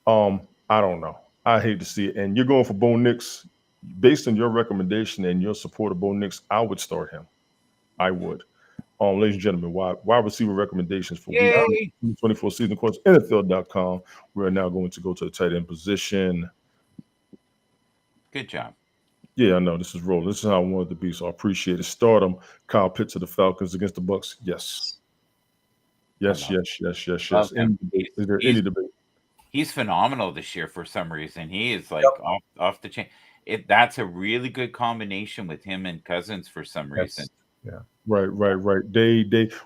I don't know. I hate to see it. And you're going for Bo Nix. Based on your recommendation and your support of Bo Nix, I would start him. I would. Ladies and gentlemen, wide receiver recommendations for week Yay! 24 season, of course, NFL.com. We're now going to go to the tight end position. Good job. Yeah, I know this is rolling. This is how I wanted to be, so I appreciate it. Start him. Kyle Pitts of the Falcons against the Bucks. Yes. Yes, Love yes, yes, yes, Love yes. him. Is there He's- any debate? He's phenomenal this year for some reason. He is like off the chain. That's a really good combination with him and Cousins for some reason. Right.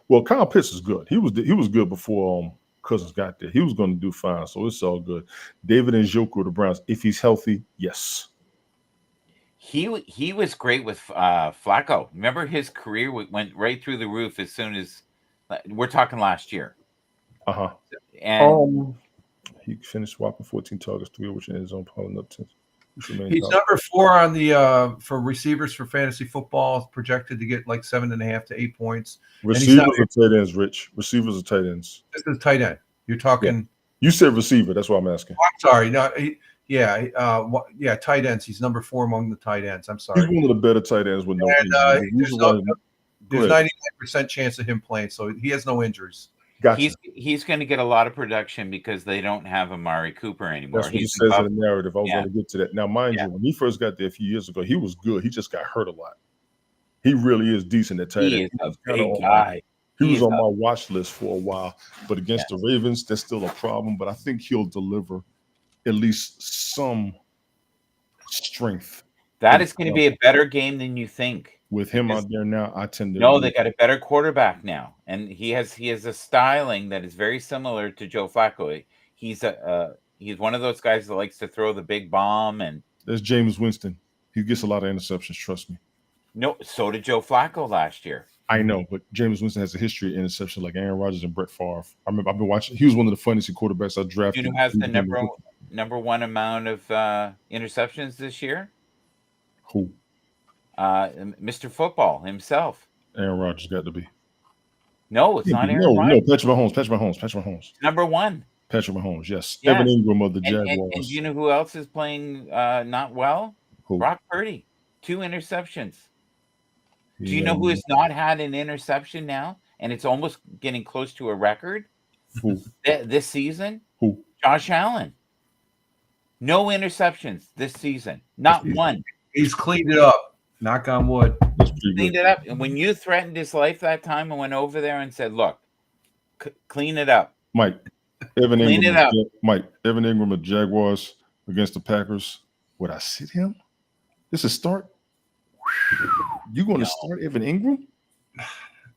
Well, Kyle Pitts is good. He was good before Cousins got there. He was going to do fine, so it's all good. David Njoku of the Browns, if he's healthy, yes. He was great with Flacco. Remember his career went right through the roof as soon as we're talking last year. Uh-huh. And he finished swapping 14 targets, 3 of which in his own piling up 10. He's number 4 on the for receivers for fantasy football, projected to get like 7.5 to 8 points. Receivers or tight ends, Rich? Receivers or tight ends? This is tight end. You're talking. Yeah. You said receiver. That's what I'm asking. I'm sorry. No. Tight ends. He's number 4 among the tight ends. I'm sorry. He's one of the better tight ends with no injuries. There's 99% chance of him playing, so he has no injuries. Gotcha. He's going to get a lot of production because they don't have Amari Cooper anymore. That's what he says in the narrative. I was going to get to that. Now, mind you, when he first got there a few years ago, he was good. He just got hurt a lot. He really is decent at tight end. He is a big guy. He was on my watch list for a while, but against the Ravens, that's still a problem. But I think he'll deliver at least some strength. That is going to be a better game than you think. With him out there now, I tend to no. They got a better quarterback now, and he has a styling that is very similar to Joe Flacco. He's one of those guys that likes to throw the big bomb. And there's Jameis Winston. He gets a lot of interceptions. Trust me. No, so did Joe Flacco last year. I know, but Jameis Winston has a history of interception like Aaron Rodgers and Brett Favre. I remember I've been watching. He was one of the funniest quarterbacks I drafted. You know who has the number one amount of interceptions this year? Who? Mr. Football himself. Aaron Rodgers got to be. No, it's not Aaron Rodgers. No, Patrick Mahomes. Number 1. Patrick Mahomes, yes. Evan Ingram of the Jaguars. And do you know who else is playing not well? Who? Brock Purdy. 2 interceptions. Do you know who has not had an interception now? And it's almost getting close to a record? Who? This season? Who? Josh Allen. No interceptions this season. Not one. He's cleaned it up. Knock on wood. Cleaned it up. And when you threatened his life that time and went over there and said, look, clean it up. Mike, Evan Ingram of Jaguars against the Packers. Would I sit him? This is start? You going to start Evan Ingram?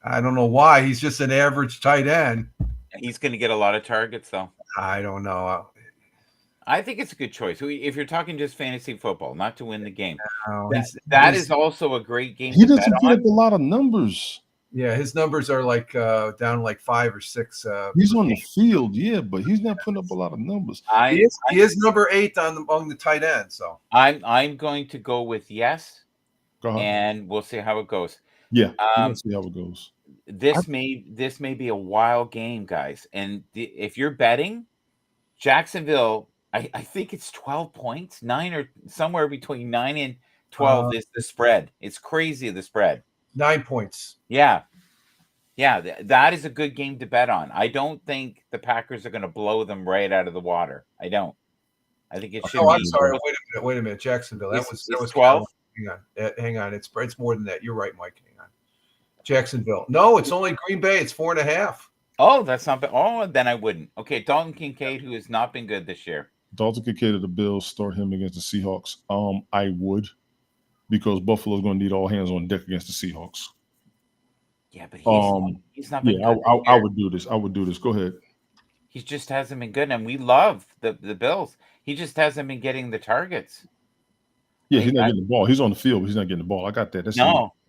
I don't know why. He's just an average tight end. He's going to get a lot of targets, though. I don't know. I think it's a good choice. If you're talking just fantasy football, not to win the game, no, that is also a great game. He doesn't put up a lot of numbers. Yeah, his numbers are like down like 5 or 6. He's on the field, yeah, but he's not putting up a lot of numbers. He is number 8 among the tight ends. So I'm going to go with yes, and we'll see how it goes. Yeah, we'll see how it goes. This may be a wild game, guys. And if you're betting, Jacksonville, I think it's 12 points, 9 or somewhere between 9 and 12 is the spread. It's crazy, the spread. 9 points. Yeah. That is a good game to bet on. I don't think the Packers are going to blow them right out of the water. I don't. I think it should. Oh, I'm sorry. Wait a minute. Jacksonville. That was 12. Hang on. It's more than that. You're right, Mike. Hang on. Jacksonville. No, it's only Green Bay. It's 4.5. Oh, that's not bad. Oh, then I wouldn't. Okay, Dalton Kincaid, who has not been good this year. Dalton Kincaid of the Bills, start him against the Seahawks. I would, because Buffalo's going to need all hands on deck against the Seahawks. Yeah, but he's not been good. I would do this. Go ahead. He just hasn't been good, and we love the Bills. He just hasn't been getting the targets. Yeah, he's not getting the ball. He's on the field, but he's not getting the ball. I got that. That's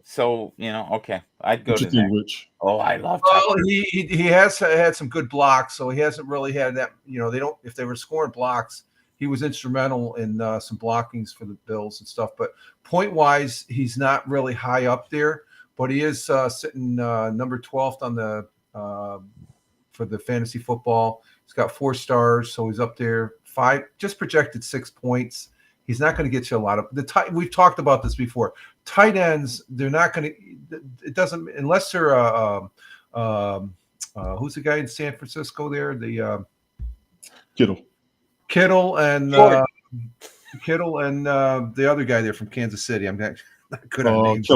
So, okay, I'd go to that. Rich? Oh, I love Well, he has had some good blocks, so he hasn't really had that. They don't. If they were scoring blocks, he was instrumental in some blockings for the Bills and stuff. But point-wise, he's not really high up there. But he is sitting number 12th on the for the fantasy football. He's got 4 stars, so he's up there just projected 6 points. He's not going to get you a lot of we've talked about this before. Tight ends, they're not going to. It doesn't unless they're who's the guy in San Francisco there? The Kittle and the other guy there from Kansas City. I'm not good on names.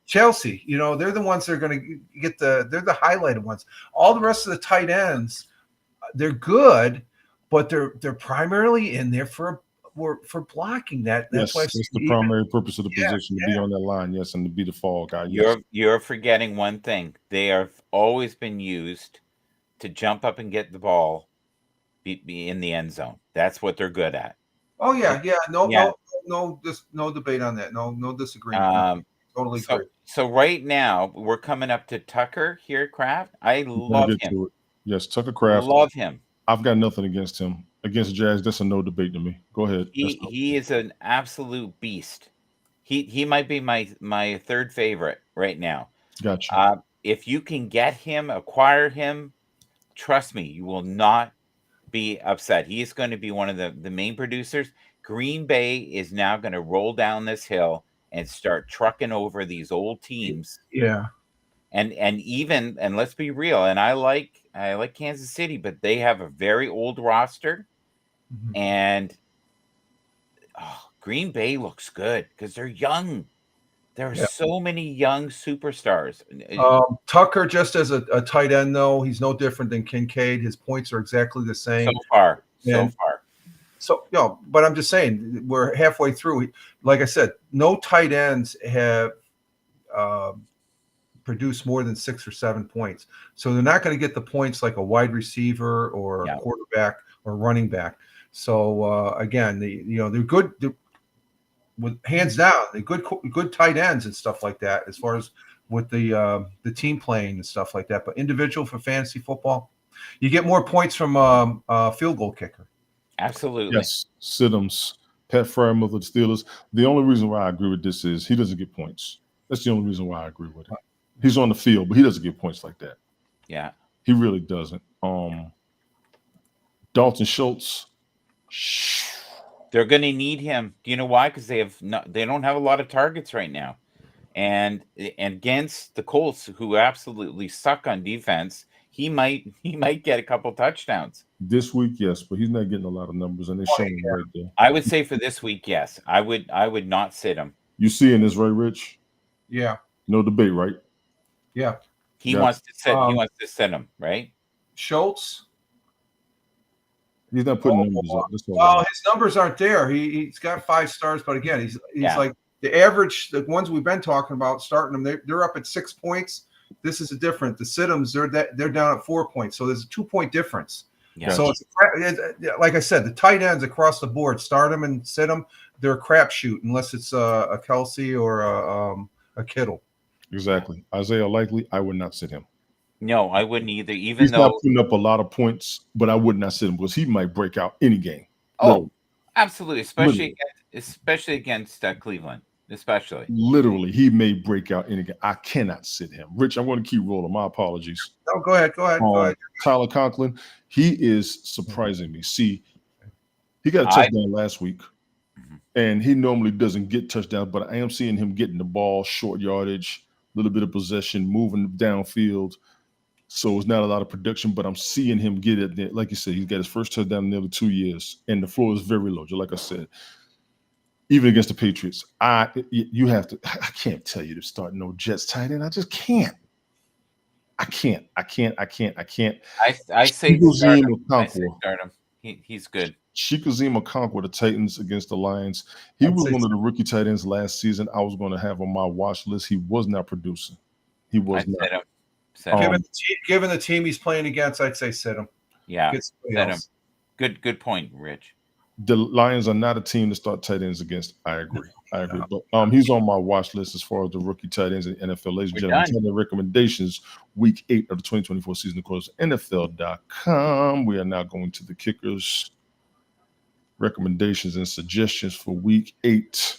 Chelsea. You know, they're the ones that are going to get they're the highlighted ones. All the rest of the tight ends, they're good, but they're primarily in there for blocking that. That's why that's the primary purpose of the position, to be on that line, yes, and to be the fall guy. Yes. You're forgetting one thing. They have always been used to jump up and get the ball, be in the end zone. That's what they're good at. Oh yeah. No debate on that. No disagreement. Totally agree. So right now we're coming up to Tucker here at Kraft. I love him. Yes, Tucker Kraft. Love him. I've got nothing against him. Against Jags, that's a no debate to me. Go ahead. He is an absolute beast. He might be my third favorite right now. Gotcha. If you can get him, acquire him, trust me, you will not be upset. He is going to be one of the main producers. Green Bay is now going to roll down this hill and start trucking over these old teams. Yeah. And let's be real. And I like Kansas City, but they have a very old roster. Mm-hmm. And Green Bay looks good because they're young. There are so many young superstars. Tucker, just as a tight end, though, he's no different than Kincaid. His points are exactly the same. So far. So, but I'm just saying, we're halfway through. Like I said, no tight ends have produced more than 6 or 7 points. So they're not going to get the points like a wide receiver or a quarterback or running back. So, again, they're good. With hands down, they're good tight ends and stuff like that, as far as with the team playing and stuff like that. But individual for fantasy football, you get more points from a field goal kicker. Absolutely. Yes. Siddums, Pat Freiermuth of the Steelers. The only reason why I agree with this is he doesn't get points. That's the only reason why I agree with it. He's on the field, but he doesn't get points like that. Yeah. He really doesn't. Dalton Schultz. They're going to need him. Do you know why? Because they don't have a lot of targets right now. And against the Colts, who absolutely suck on defense, he might get a couple touchdowns. This week, yes, but he's not getting a lot of numbers, and they're showing him right there. I would say for this week, yes. I would not sit him. You seeing this, right, Rich? Yeah. No debate, right? Yeah. He wants to sit. He wants to sit him, right? Schultz. He's not putting numbers up. Well, his numbers aren't there. He's got 5 stars, but again, he's like the average. The ones we've been talking about starting them, they're up at 6 points. This is different. The Siddums, they're down at 4 points, so there's a 2-point difference. Yeah. So it's like I said, the tight ends across the board, start them and sit them. They're a crapshoot unless it's a Kelsey or a Kittle. Exactly. Isaiah Likely, I would not sit him. No, I wouldn't either. He's not putting up a lot of points, but I would not sit him because he might break out any game. Oh, absolutely, especially against Cleveland, especially. Literally, he may break out any game. I cannot sit him. Rich, I'm going to keep rolling. My apologies. No, go ahead. Go ahead. Tyler Conklin, he is surprising me. See, he got a touchdown last week, and he normally doesn't get touchdowns, but I am seeing him getting the ball, short yardage, a little bit of possession, moving downfield. So it's not a lot of production, but I'm seeing him get it there. Like you said, he's got his first touchdown in nearly 2 years, and the floor is very low. Just like I said, even against the Patriots, you have to. I can't tell you to start no Jets tight end. I just can't. I can't. I say start him. He's good. Chikazima Okonkwo, the Titans against the Lions. He was one of the rookie tight ends last season. I was going to have on my watch list. He was not producing. He was not. Given the team he's playing against, I'd say sit him. Yeah, sit him. Good point, Rich. The Lions are not a team to start tight ends against. I agree. But he's on my watch list as far as the rookie tight ends in the NFL. Ladies and gentlemen, 10 recommendations, week 8 of the 2024 season, of course, NFL.com. We are now going to the kickers. Recommendations and suggestions for week 8.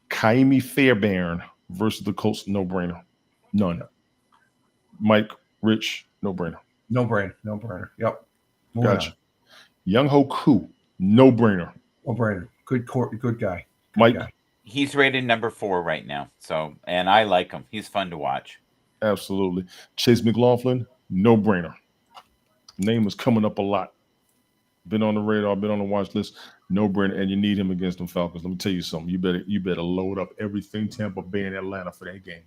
Kaimi Fairbairn versus the Colts, no-brainer. None. Mike, Rich, no-brainer. No brainer. Yep. Gotcha. Young Ho Koo, no brainer. O'Brien, good guy. Good Mike, guy. He's rated number 4 right now. So, and I like him. He's fun to watch. absolutely. Chase McLaughlin, no brainer. Name is coming up a lot. Been on the radar, been on the watch list, no brainer. And you need him against them Falcons. Let me tell you something. You better load up everything Tampa Bay and Atlanta for that game.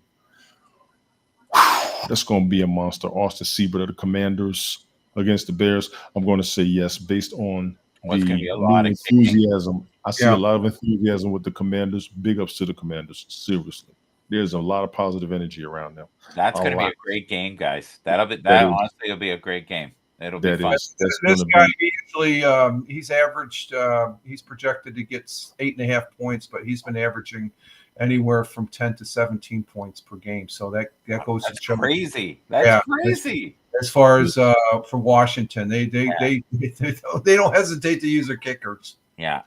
That's going to be a monster. Austin Seibert of the Commanders against the Bears. I'm going to say yes based on What's the going to be a lot new of kicking. enthusiasm. I see Yeah. a lot of enthusiasm with the Commanders. Big ups to the Commanders. Seriously, there's a lot of positive energy around them. That's A going to be lot. a great game, guys. That is. honestly will be a great game. It'll be That fun. is that's This going to guy be. usually he's averaged. He's projected to get 8.5 points, but he's been averaging anywhere from 10 to 17 points per game. So that goes That's to show crazy. That's Yeah. crazy. as far as for Washington, they don't hesitate to use their kickers. Yeah.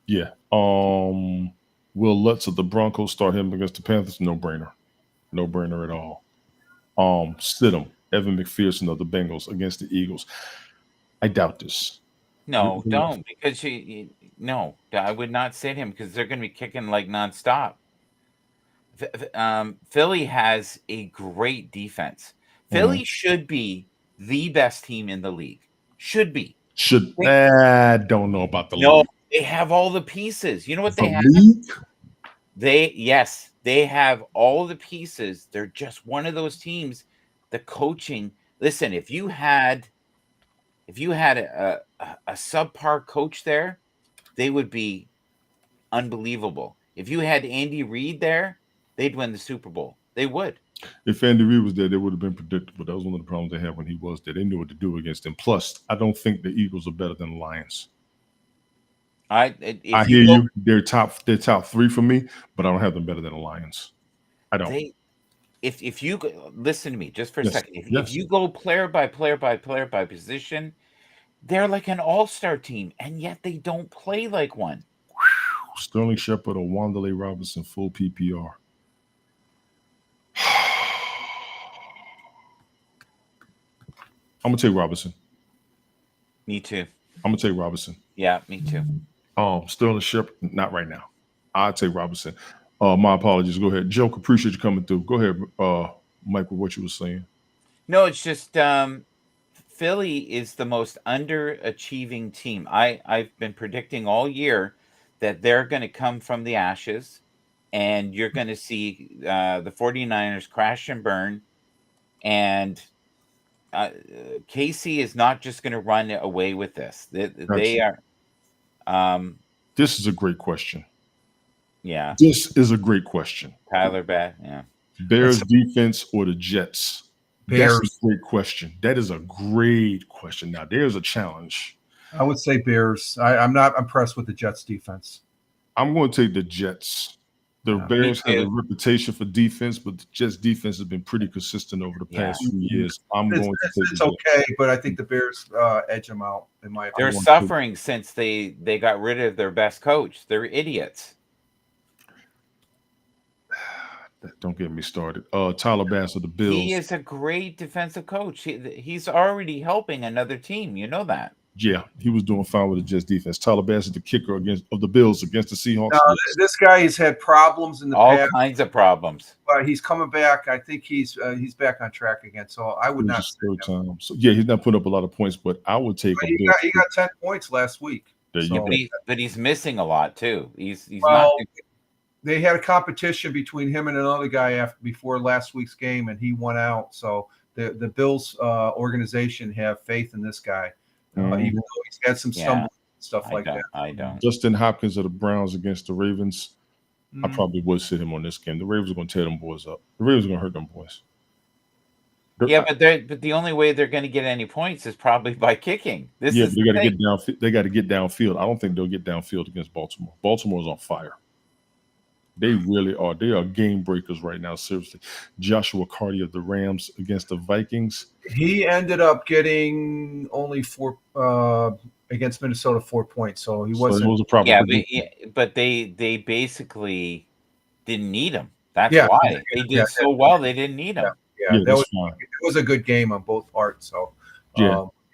Yeah. Will Lutz of the Broncos start him against the Panthers? No brainer. No brainer at all. Stidham, Evan McPherson of the Bengals against the Eagles. I doubt this. No, Yeah. don't, because no, I would not sit him because they're going to be kicking like nonstop. Philly has a great defense. Philly should be the best team in the league. Should be. I don't know about the No, league. they have all the pieces. You know what The they have? league? They have all the pieces. They're just one of those teams. The coaching. Listen, if you had a subpar coach there, they would be unbelievable. If you had Andy Reid there, they'd win the Super Bowl. They would. If Andy Reid was there, they would have been predictable. That was one of the problems they had when he was there. They knew what to do against him. Plus, I don't think the Eagles are better than the Lions. I hear you. They're top 3 for me, but I don't have them better than the Lions. I don't. If you listen to me just for a Yes, second, if yes. you go player by player by player by position, they're like an all-star team, and yet they don't play like one. Sterling Shepard or Wanderlei Robinson, full PPR. I'm gonna take Robinson. Me too. I'm gonna take Robinson. Yeah, me too. Sterling Shepard, not right now. I'll take Robinson. My apologies. Go ahead. Joke, appreciate you coming through. Go ahead, Mike, with what you were saying. No, it's just Philly is the most underachieving team. I've been predicting all year that they're going to come from the ashes, and you're going to see the 49ers crash and burn, and Casey is not just going to run away with this. They are. This is a great question. Yeah. This is a great question. Tyler Bat. Yeah. Bears defense or the Jets? Bears. That's a great question. That is a great question. Now, there's a challenge. I would say Bears. I'm not impressed with the Jets defense. I'm going to take the Jets. The Bears have a reputation for defense, but the Jets defense has been pretty consistent over the past few years. It's okay, but I think the Bears edge them out. In my opinion, they're suffering since they got rid of their best coach. They're idiots. Don't get me started. Tyler Bass of the Bills. He is a great defensive coach. He's already helping another team. You know that. Yeah, he was doing fine with the Jets defense. Tyler Bass is the kicker of the Bills against the Seahawks. This guy has had problems in the all past. Kinds of problems. But he's coming back. I think he's back on track again. So I would not. Time. So yeah, he's not putting up a lot of points, but I would take. He got 10 points last week. But he's missing a lot too. He's well, not. They had a competition between him and another guy before last week's game, and he won out. So the Bills organization have faith in this guy, even though he's had some stumbling stuff like that. I don't. Justin Hopkins of the Browns against the Ravens. I probably would sit him on this game. The Ravens are going to tear them boys up. The Ravens are going to hurt them boys. But the only way they're going to get any points is probably by kicking. They got to get down. They got to get downfield. I don't think they'll get downfield against Baltimore. Baltimore's on fire. They really are. They are game breakers right now. Seriously, Joshua Carty of the Rams against the Vikings. He ended up getting only 4 against Minnesota 4 points. So he wasn't. So it was a problem. Yeah, but they basically didn't need him. That's why they did so well. They didn't need him. Yeah, it was a good game on both parts. So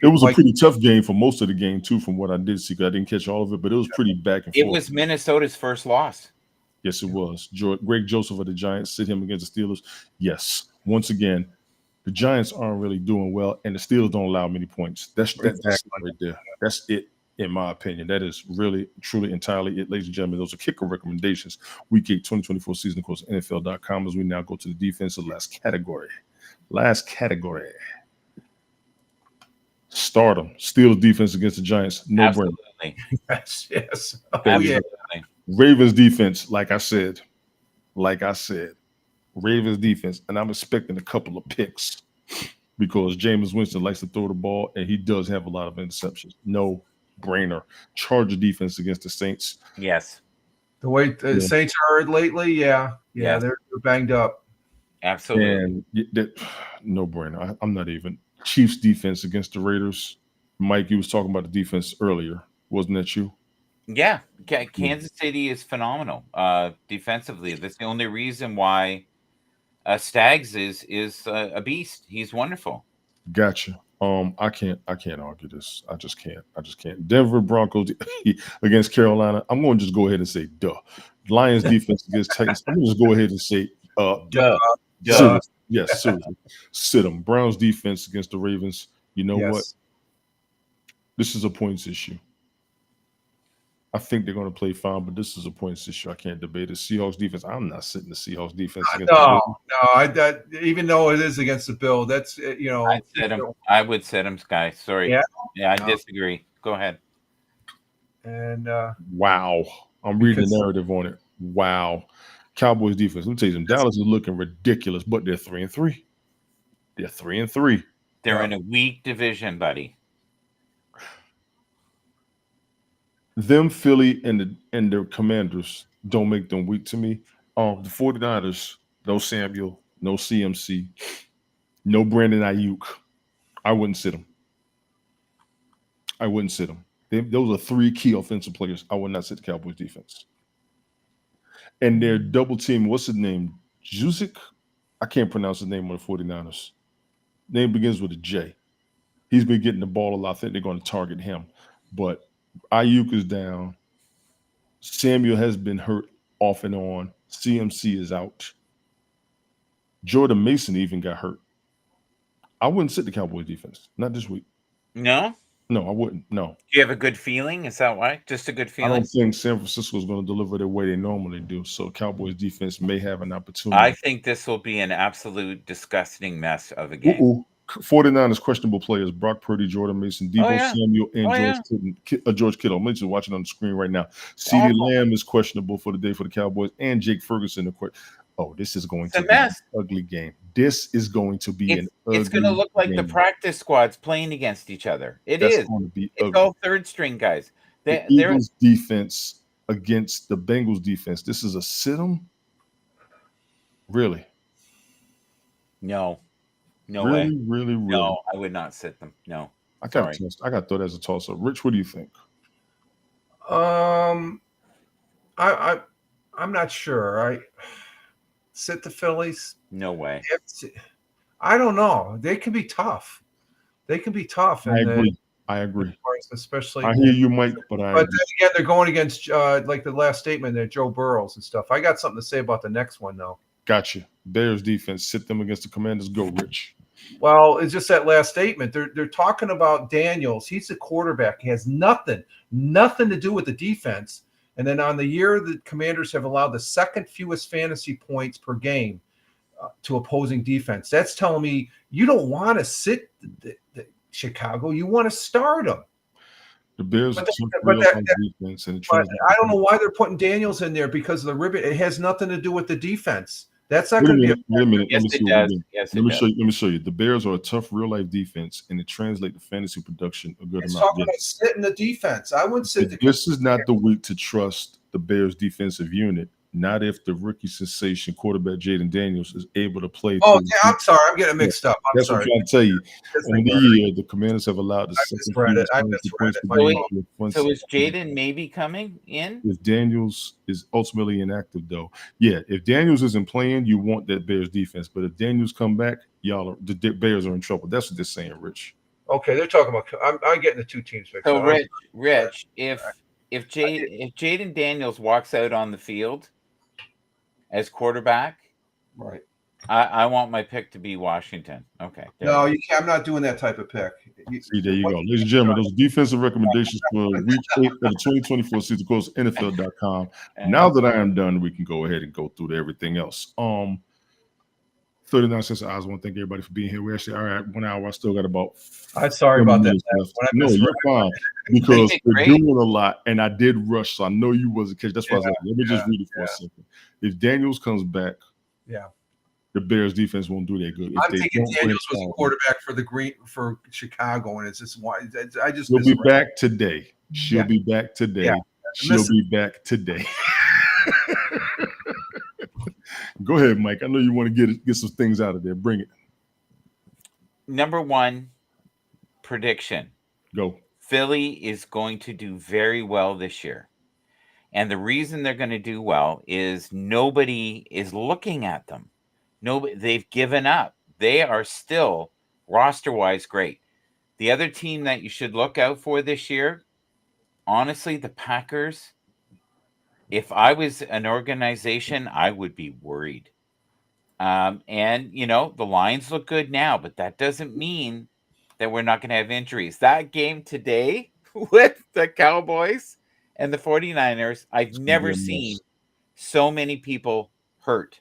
It was a like pretty tough game for most of the game too, from what I did see. 'Cause I didn't catch all of it, but it was pretty back and It forth. was Minnesota's first loss. Yes, it was. Greg Joseph of the Giants sit him against the Steelers. Yes, once again, the Giants aren't really doing well, and the Steelers don't allow many points. That's Exactly. right there. That's it, in my opinion. That is really, truly, entirely it, ladies and gentlemen. Those are kicker recommendations. Week 8, 2024 season, of course, NFL.com, as we now go to the defensive last category. Last category. Stardom. Steelers defense against the Giants. No brainer. Absolutely. yes. Oh Baby. yeah. Absolutely. Ravens defense, like I said, Ravens defense, and I'm expecting a couple of picks because Jameis Winston likes to throw the ball, and he does have a lot of interceptions. No brainer. Charger defense against the Saints. Yes. The way the Yeah. Saints are lately, yeah, Yes. they're banged up. Absolutely. And no brainer. I'm not even. Chiefs defense against the Raiders. Mike, you was talking about the defense earlier. Wasn't that you? Yeah. Kansas City is phenomenal defensively. That's the only reason why Stags is a beast. He's wonderful. Gotcha. I can't argue this. I just can't. Denver Broncos against Carolina. I'm going to just go ahead and say duh. Lions defense against Titans. I'm going to just go ahead and say Duh. Seriously. Yes, seriously. Sit them. Browns defense against the Ravens. You know what? This is a points issue. I think they're going to play fine, but this is a points issue. I can't debate it. Seahawks defense. I'm not sitting the Seahawks defense against the Ravens. No. Even though it is against the Bill, that's I'd sit him. I would sit him, Sky. Sorry. Yeah? I disagree. Go ahead. And wow. I'm reading the narrative on it. Wow. Cowboys defense. Let me tell you something. Dallas is looking ridiculous, but they're 3-3. They're 3-3. They're in a weak division, buddy. Them, Philly, and the Commanders don't make them weak to me. The 49ers, no Samuel, no CMC, no Brandon Ayuk. I wouldn't sit them. Those are 3 key offensive players. I would not sit the Cowboys defense. And they're double team. What's his name? Juszczyk? I can't pronounce his name on the 49ers. Name begins with a J. He's been getting the ball a lot. I think they're going to target him. But Ayuk is down. Samuel has been hurt off and on. CMC is out. Jordan Mason even got hurt. I wouldn't sit the Cowboys defense. Not this week. No? No, I wouldn't. No. Do you have a good feeling? Is that why? Just a good I feeling? don't think San Francisco is going to deliver the way they normally do. So Cowboys defense may have an opportunity. I think this will be an absolute disgusting mess of a game. 49ers questionable players: Brock Purdy, Jordan Mason, Deebo Samuel, and George Kittle. I'm just watching on the screen right now. CeeDee Lamb is questionable for the day for the Cowboys, and Jake Ferguson. This is going to be an ugly game. This is going to be an ugly game. It's going to look like the practice squads playing against each other. That's going to be ugly. It's all third string guys. The Eagles defense against the Bengals defense. This is a sit-em? Really? No. No really, way. Really. No, I would not sit them. No. I got to throw that as a toss-up. Rich, what do you think? I'm not sure. I sit the Phillies. No way. I don't know. They can be tough. I agree. Especially, I hear you, Mike, but then again, they're going against like the last statement there, Joe Burrows and stuff. I got something to say about the next one though. Gotcha. Bears defense, sit them against the Commanders. Go, Rich. Well, it's just that last statement. They're talking about Daniels. He's the quarterback. He has nothing to do with the defense. And then on the year, the Commanders have allowed the second fewest fantasy points per game to opposing defense. That's telling me you don't want to sit the Chicago. You want to start them. The Bears defense. But I don't know why they're putting Daniels in there because of the ribbon. It has nothing to do with the defense. That's not going to be. Wait a minute. Yes, it does. Yes, let me show you. The Bears are a tough real life defense, and it translates to fantasy production a good amount. Talking about sitting the defense. I wouldn't sit. This is not the week to trust the Bears defensive unit. Not if the rookie sensation quarterback Jaden Daniels is able to play. Oh, yeah, I'm sorry. I'm getting mixed up. That's what I'm trying to tell you. On the year, the Commanders have allowed the second. I misread it. So is Jaden maybe coming in? If Daniels is ultimately inactive, though, yeah. If Daniels isn't playing, you want that Bears defense. But if Daniels come back, the Bears are in trouble. That's what they're saying, Rich. Okay, they're talking about. I'm getting the two teams mixed So up. Rich, if Jaden Daniels walks out on the field as quarterback, Right. I want my pick to be Washington. Okay. No, you can't. I'm not doing that type of pick. See, there you go. Ladies and gentlemen, those defensive recommendations for week 8 of the 2024 season. Of course, NFL.com. Now that I am done, we can go ahead and go through everything else. 39 cents. I just want to thank everybody for being here. We're actually all right. 1 hour. I still got about. I'm sorry about that. No, you're fine because we're doing a lot, and I did rush, so I know you wasn't catch. That's why I was like, let me just read it for a second. If Daniels comes back, the Bears defense won't do that good. If I'm thinking Daniels was a quarterback for Chicago, and it's just why I just. She'll be back today. She'll be back today. Yeah. She'll be back today. Go ahead, Mike. I know you want to get some things out of there. Bring it. Number one prediction. Go. Philly is going to do very well this year. And the reason they're going to do well is nobody is looking at them. They've given up. They are still roster-wise great. The other team that you should look out for this year, honestly, the Packers. If I was an organization, I would be worried. And, the Lions look good now, but that doesn't mean that we're not going to have injuries. That game today with the Cowboys and the 49ers, I've never seen so many people hurt.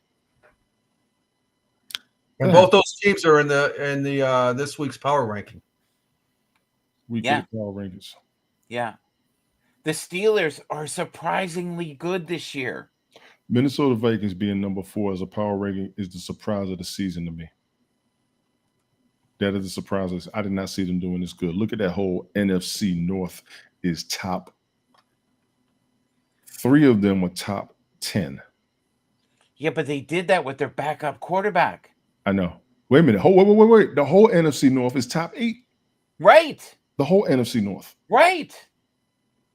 And both those teams are in the this week's power ranking. Power rankings. Yeah. The Steelers are surprisingly good this year. Minnesota Vikings being number 4 as a power ranking is the surprise of the season to me. That is a surprise. I did not see them doing this good. Look at that whole NFC North is top. 3 of them were top 10. Yeah, but they did that with their backup quarterback. I know. Wait a minute. Wait. The whole NFC North is top 8. Right. The whole NFC North. Right.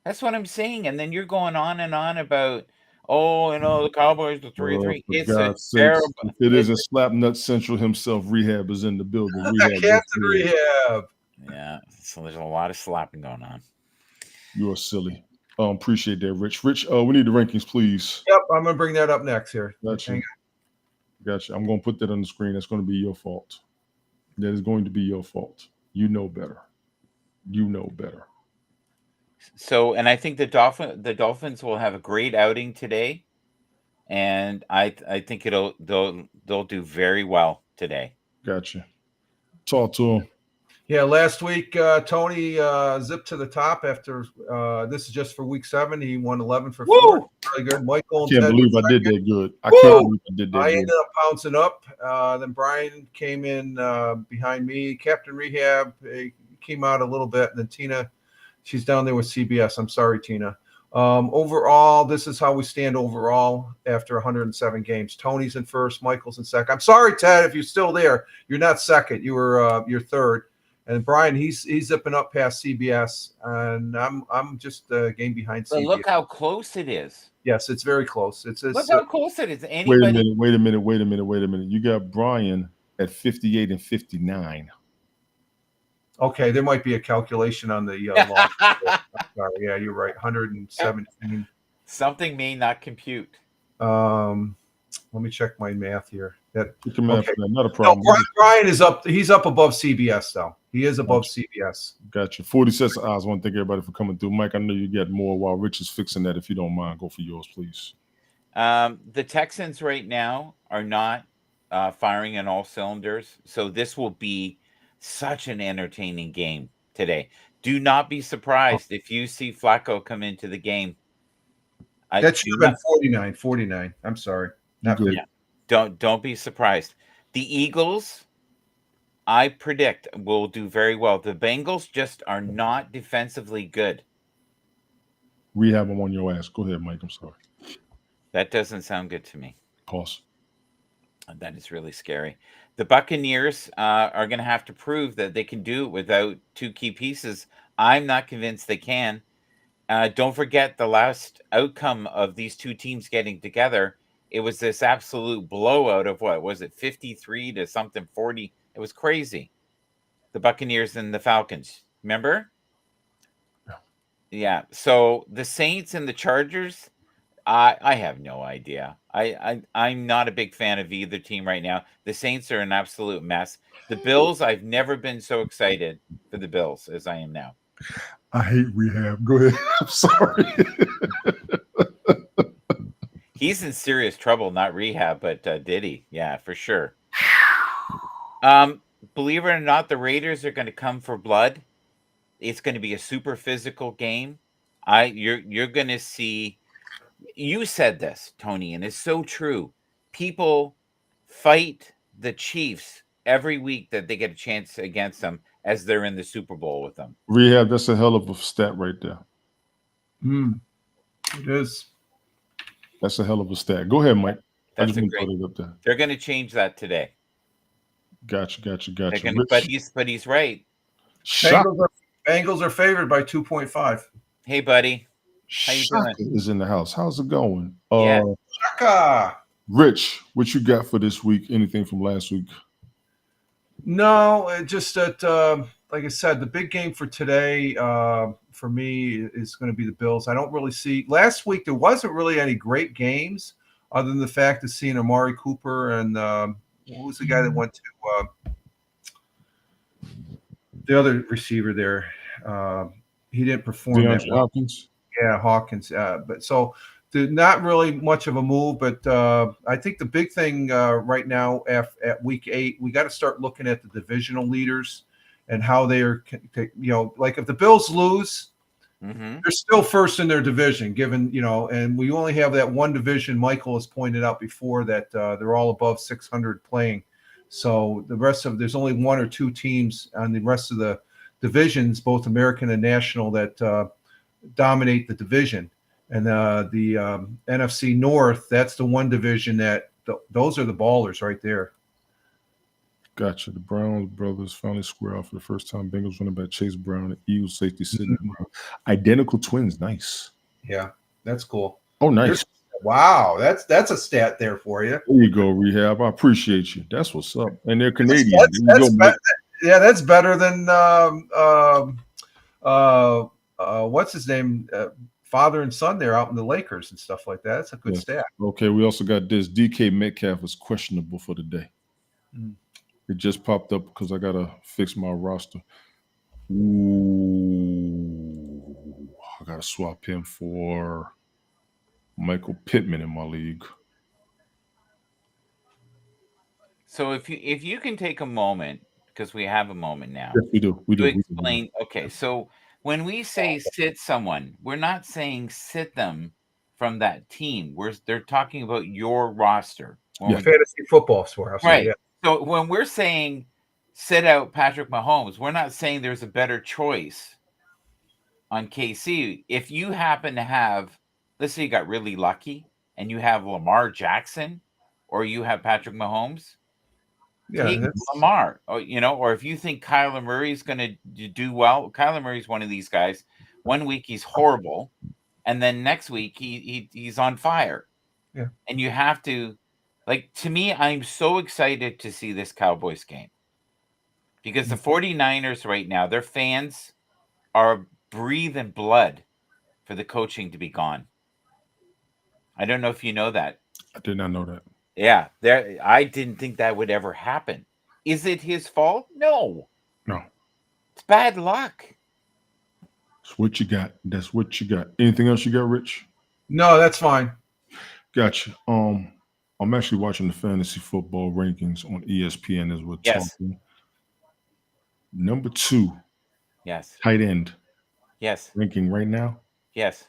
That's what I'm saying. And then you're going on and on about, the Cowboys, the 3-3. It's terrible. It isn't Slapnut Central himself. Rehab is in the building. Captain Rehab. Yeah. So there's a lot of slapping going on. You are silly. Appreciate that, Rich. Rich, we need the rankings, please. Yep, I'm going to bring that up next here. Gotcha. I'm going to put that on the screen. That's going to be your fault. That is going to be your fault. You know better. So, and I think the Dolphins will have a great outing today, and I think they'll do very well today. Gotcha. Talk to them. Yeah, last week Tony zipped to the top after this is just for week 7. He won 11 for 4. Really good. Michael, I can't believe I did that good. I can't believe I did that good. I ended up bouncing up. Then Brian came in behind me. Captain Rehab came out a little bit, and then Tina. She's down there with CBS. I'm sorry, Tina. Overall, this is how we stand overall after 107 games. Tony's in first, Michael's in second. I'm sorry, Ted, if you're still there. You're not second. You're third. And Brian, he's zipping up past CBS, and I'm just a game behind CBS. But look how close it is. Yes, it's very close. Look how close it is. Wait a minute. You got Brian at 58 and 59. Okay, there might be a calculation on the log. Sorry, yeah, you're right. 117. Something may not compute. Let me check my math here. Not a problem. No, Brian is up. He's up above CBS, though. He is above CBS. Gotcha. 40 cents of odds. I want to thank everybody for coming through. Mike, I know you get more while Rich is fixing that. If you don't mind, go for yours, please. The Texans right now are not firing on all cylinders, so this will be such an entertaining game today. Do not be surprised if you see Flacco come into the game. That should have been 49. I'm sorry. Not 50. Don't be surprised. The Eagles, I predict, will do very well. The Bengals just are not defensively good. Rehab them on your ass. Go ahead, Mike. I'm sorry. That doesn't sound good to me. Pause. That is really scary. The Buccaneers are going to have to prove that they can do it without 2 key pieces. I'm not convinced they can. Don't forget the last outcome of these 2 teams getting together. It was this absolute blowout of what was it, 53 to something 40. It was crazy. the Buccaneers and the Falcons. Remember? Yeah. So the Saints and the Chargers, I have no idea. I'm not a big fan of either team right now. The Saints are an absolute mess. The Bills, I've never been so excited for the Bills as I am now. I hate rehab. Go ahead. I'm sorry. He's in serious trouble, not rehab, but Diddy. Yeah, for sure. Believe it or not, the Raiders are going to come for blood. It's going to be a super physical game. You're going to see. You said this, Tony, and it's so true. People fight the Chiefs every week that they get a chance against them as they're in the Super Bowl with them. Rehab, that's a hell of a stat right there. It is. That's a hell of a stat. Go ahead, Mike. That's I just a want to great. put it up there. They're going to change that today. Gotcha. But he's right. Shaka Bengals are favored by 2.5. Hey, buddy. How you doing? is in the house. How's it going? Yeah. Shaka. Rich, what you got for this week? Anything from last week? No, just that, like I said, the big game for today for me is going to be the Bills. I don't really see – last week there wasn't really any great games other than the fact of seeing Amari Cooper and what was the guy that went to the other receiver there? He didn't perform that DeAndre well. Hopkins? Yeah, Hawkins. But so not really much of a move, but I think the big thing right now at week 8, we got to start looking at the divisional leaders and how they are, like if the Bills lose, they're still first in their division, given, and we only have that one division. Michael has pointed out before that they're all above 600 playing. So the rest of, there's only 1 or 2 teams on the rest of the divisions, both American and national, that dominate the division. And the NFC North, that's the one division that those are the ballers right there. Gotcha. The Brown brothers finally square off for the first time. Bengals running back Chase Brown and Eagles safety Sidney Brown. Identical twins. Nice. Yeah, that's cool. Oh, nice. Wow, that's a stat there for you. There you go, Rehab. I appreciate you. That's what's up. And they're Canadian. That's better than what's his name? Father and son there out in the Lakers and stuff like that. That's a good stat. Okay, we also got this. DK Metcalf is questionable for the day. It just popped up because I gotta fix my roster. Ooh, I gotta swap him for Michael Pittman in my league. So if you can take a moment, because we have a moment now. Yes, we do. To explain. Okay, so when we say sit someone, we're not saying sit them from that team. They're talking about your roster. Fantasy football for us. Right. Yeah. So when we're saying sit out Patrick Mahomes, we're not saying there's a better choice on KC. If you happen to have, let's say you got really lucky and you have Lamar Jackson or you have Patrick Mahomes, take Lamar. Or if you think Kyler Murray is going to do well, Kyler Murray's one of these guys. One week he's horrible, and then next week he's on fire. Yeah. And you have to, to me, I'm so excited to see this Cowboys game because the 49ers right now, their fans are breathing blood for the coaching to be gone. I don't know if you know that. I did not know that. Yeah, I didn't think that would ever happen. Is it his fault? No. It's bad luck. That's what you got. That's what you got. Anything else you got, Rich? No, that's fine. Gotcha. I'm actually watching the fantasy football rankings on ESPN as we're talking. Number 2. Yes. Tight end. Yes. Ranking right now. Yes.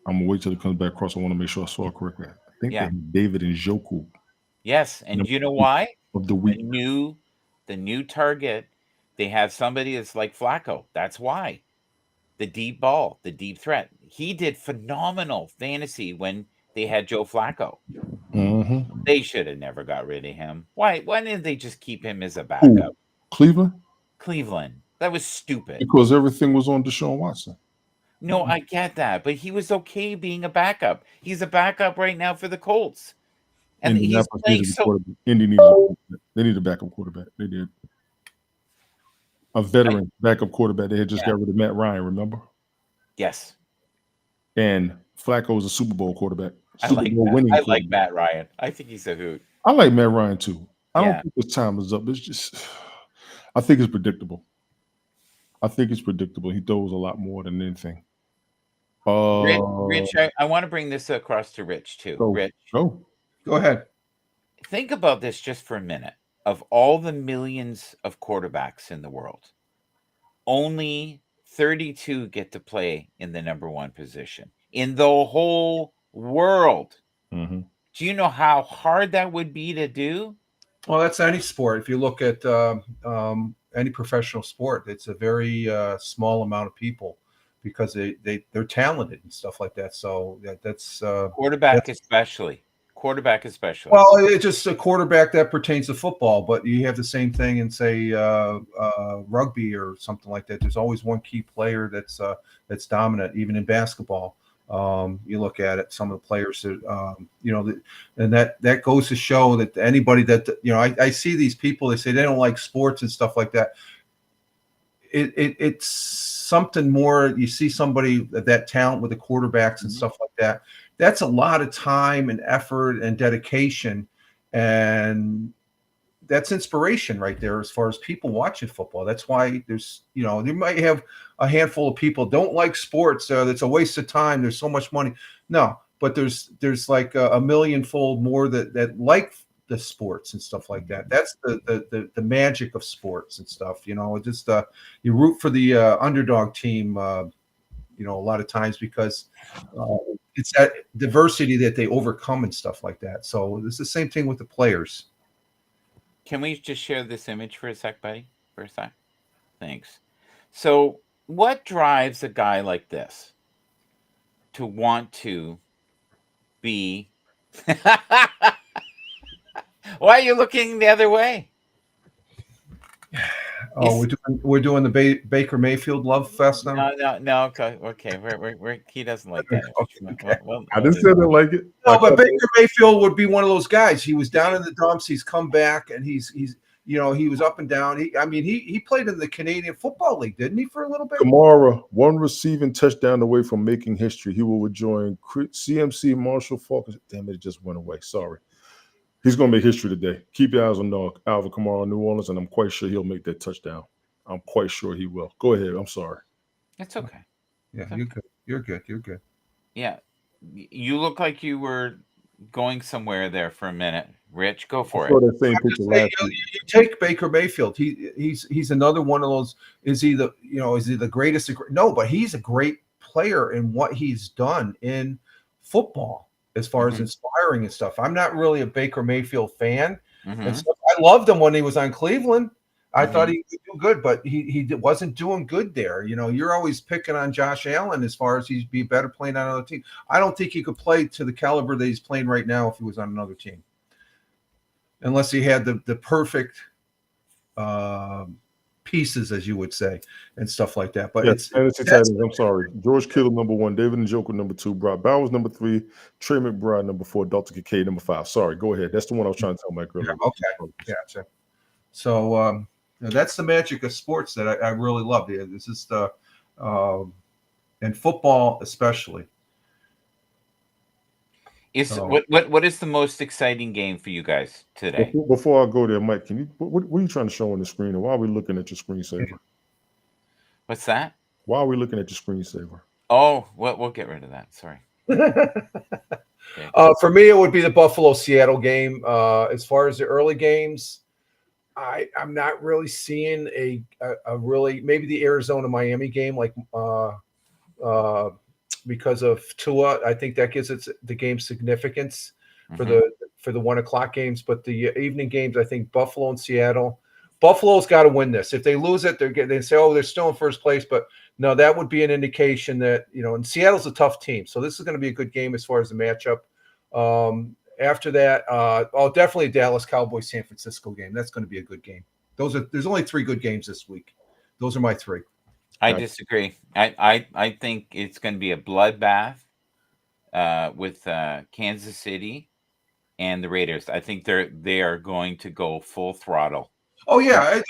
I'm gonna wait till it comes back across. I want to make sure I saw it correctly. I think David Njoku. Yes, and you know why? Of the week. The new target, they have somebody that's like Flacco. That's why. The deep ball, the deep threat. He did phenomenal fantasy when they had Joe Flacco. Mm-hmm. They should have never got rid of him. Why didn't they just keep him as a backup? Cleveland? Cleveland. That was stupid. Because everything was on Deshaun Watson. No, I get that, but he was okay being a backup. He's a backup right now for the Colts. And he's playing so. Indy they need a backup quarterback. They did. a veteran backup quarterback. They had just Yeah. got rid of Matt Ryan, remember? Yes. And Flacco's a Super Bowl quarterback, I Super like Bowl that. winning I like quarterback. Matt Ryan. I think he's a hoot. I like Matt Ryan too. I don't Yeah. think his time is up. It's just, I think it's predictable. I think it's predictable. He throws a lot more than anything. Rich, I want to bring this across to Rich too. Go, Rich, go. Go ahead. think about this just for a minute. Of all the millions of quarterbacks in the world, only 32 get to play in the number one position in the whole world. Mm-hmm. Do you know how hard that would be to do? Well, that's any sport. If you look at any professional sport, it's a very small amount of people because they're talented and stuff like that. So that's Quarterback especially. well, it's just a quarterback that pertains to football, but you have the same thing in say rugby or something like that. There's always one key player that's dominant, even in basketball. You look at it, some of the players that and that goes to show that anybody that I see these people, they say they don't like sports and stuff like that. It's something more. You see somebody that talent with the quarterbacks and stuff like that. That's a lot of time and effort and dedication, and that's inspiration right there as far as people watching football. That's why there's they might have a handful of people don't like sports. That's a waste of time. There's so much money. No, but there's like a millionfold more that like the sports and stuff like that. That's the magic of sports and stuff. Just you root for the underdog team. A lot of times because it's that diversity that they overcome and stuff like that. So it's the same thing with the players. Can we just share this image for a sec, buddy? For a sec. Thanks. So what drives a guy like this to want to be Why are you looking the other way? Oh, we're doing the Baker Mayfield love fest now. No. Okay. We're he doesn't like that. Okay. I didn't say I didn't like it. No, but Baker Mayfield would be one of those guys. He was down in the dumps. He's come back, and he's he was up and down. He played in the Canadian Football League, didn't he, for a little bit? Kamara, one receiving touchdown away from making history. He will rejoin CMC Marshall Faulk. Damn it just went away. Sorry. He's going to make history today. Keep your eyes on Alvin Kamara in New Orleans, and I'm quite sure he'll make that touchdown. I'm quite sure he will. Go ahead. I'm sorry. It's okay. Yeah, you're good. You're good. You're good. Yeah. You look like you were going somewhere there for a minute. Rich, go for it. That same picture last week. You take Baker Mayfield. He's another one of those. Is he the greatest? No, but he's a great player in what he's done in football as far as inspiring and stuff. I'm not really a Baker Mayfield fan. And stuff. I loved him when he was on Cleveland. I thought he would do good, but he wasn't doing good there. You're always picking on Josh Allen as far as he'd be better playing on another team. I don't think he could play to the caliber that he's playing right now if he was on another team. Unless he had the perfect pieces, as you would say, and stuff like that. But I'm sorry. George Kittle, number 1, David Njoku, number 2, Brock Bowers, number 3, Trey McBride, number 4, Dalton Kincaid, number 5. Sorry, go ahead. That's the one I was trying to tell Mike earlier. Okay, gotcha. So that's the magic of sports that I really love. This is the and football especially. What is the most exciting game for you guys today? Before I go there, Mike, can you what are you trying to show on the screen, and why are we looking at your screensaver? What's that? Why are we looking at your screensaver? Oh, we'll get rid of that. Sorry. For me, it would be the Buffalo-Seattle game. As far as the early games, I'm not really seeing a really maybe the Arizona-Miami game because of Tua. I think that gives the game significance for the 1:00 games. But the evening games, I think Buffalo and Seattle. Buffalo's got to win this. If they lose it, they say, oh, they're still in first place. But no, that would be an indication that, and Seattle's a tough team. So this is going to be a good game as far as the matchup. After that, definitely Dallas Cowboys San Francisco game. That's going to be a good game. There's only 3 good games this week. Those are my 3. I disagree. I think it's going to be a bloodbath with Kansas City and the Raiders. I think they are going to go full throttle. Oh yeah,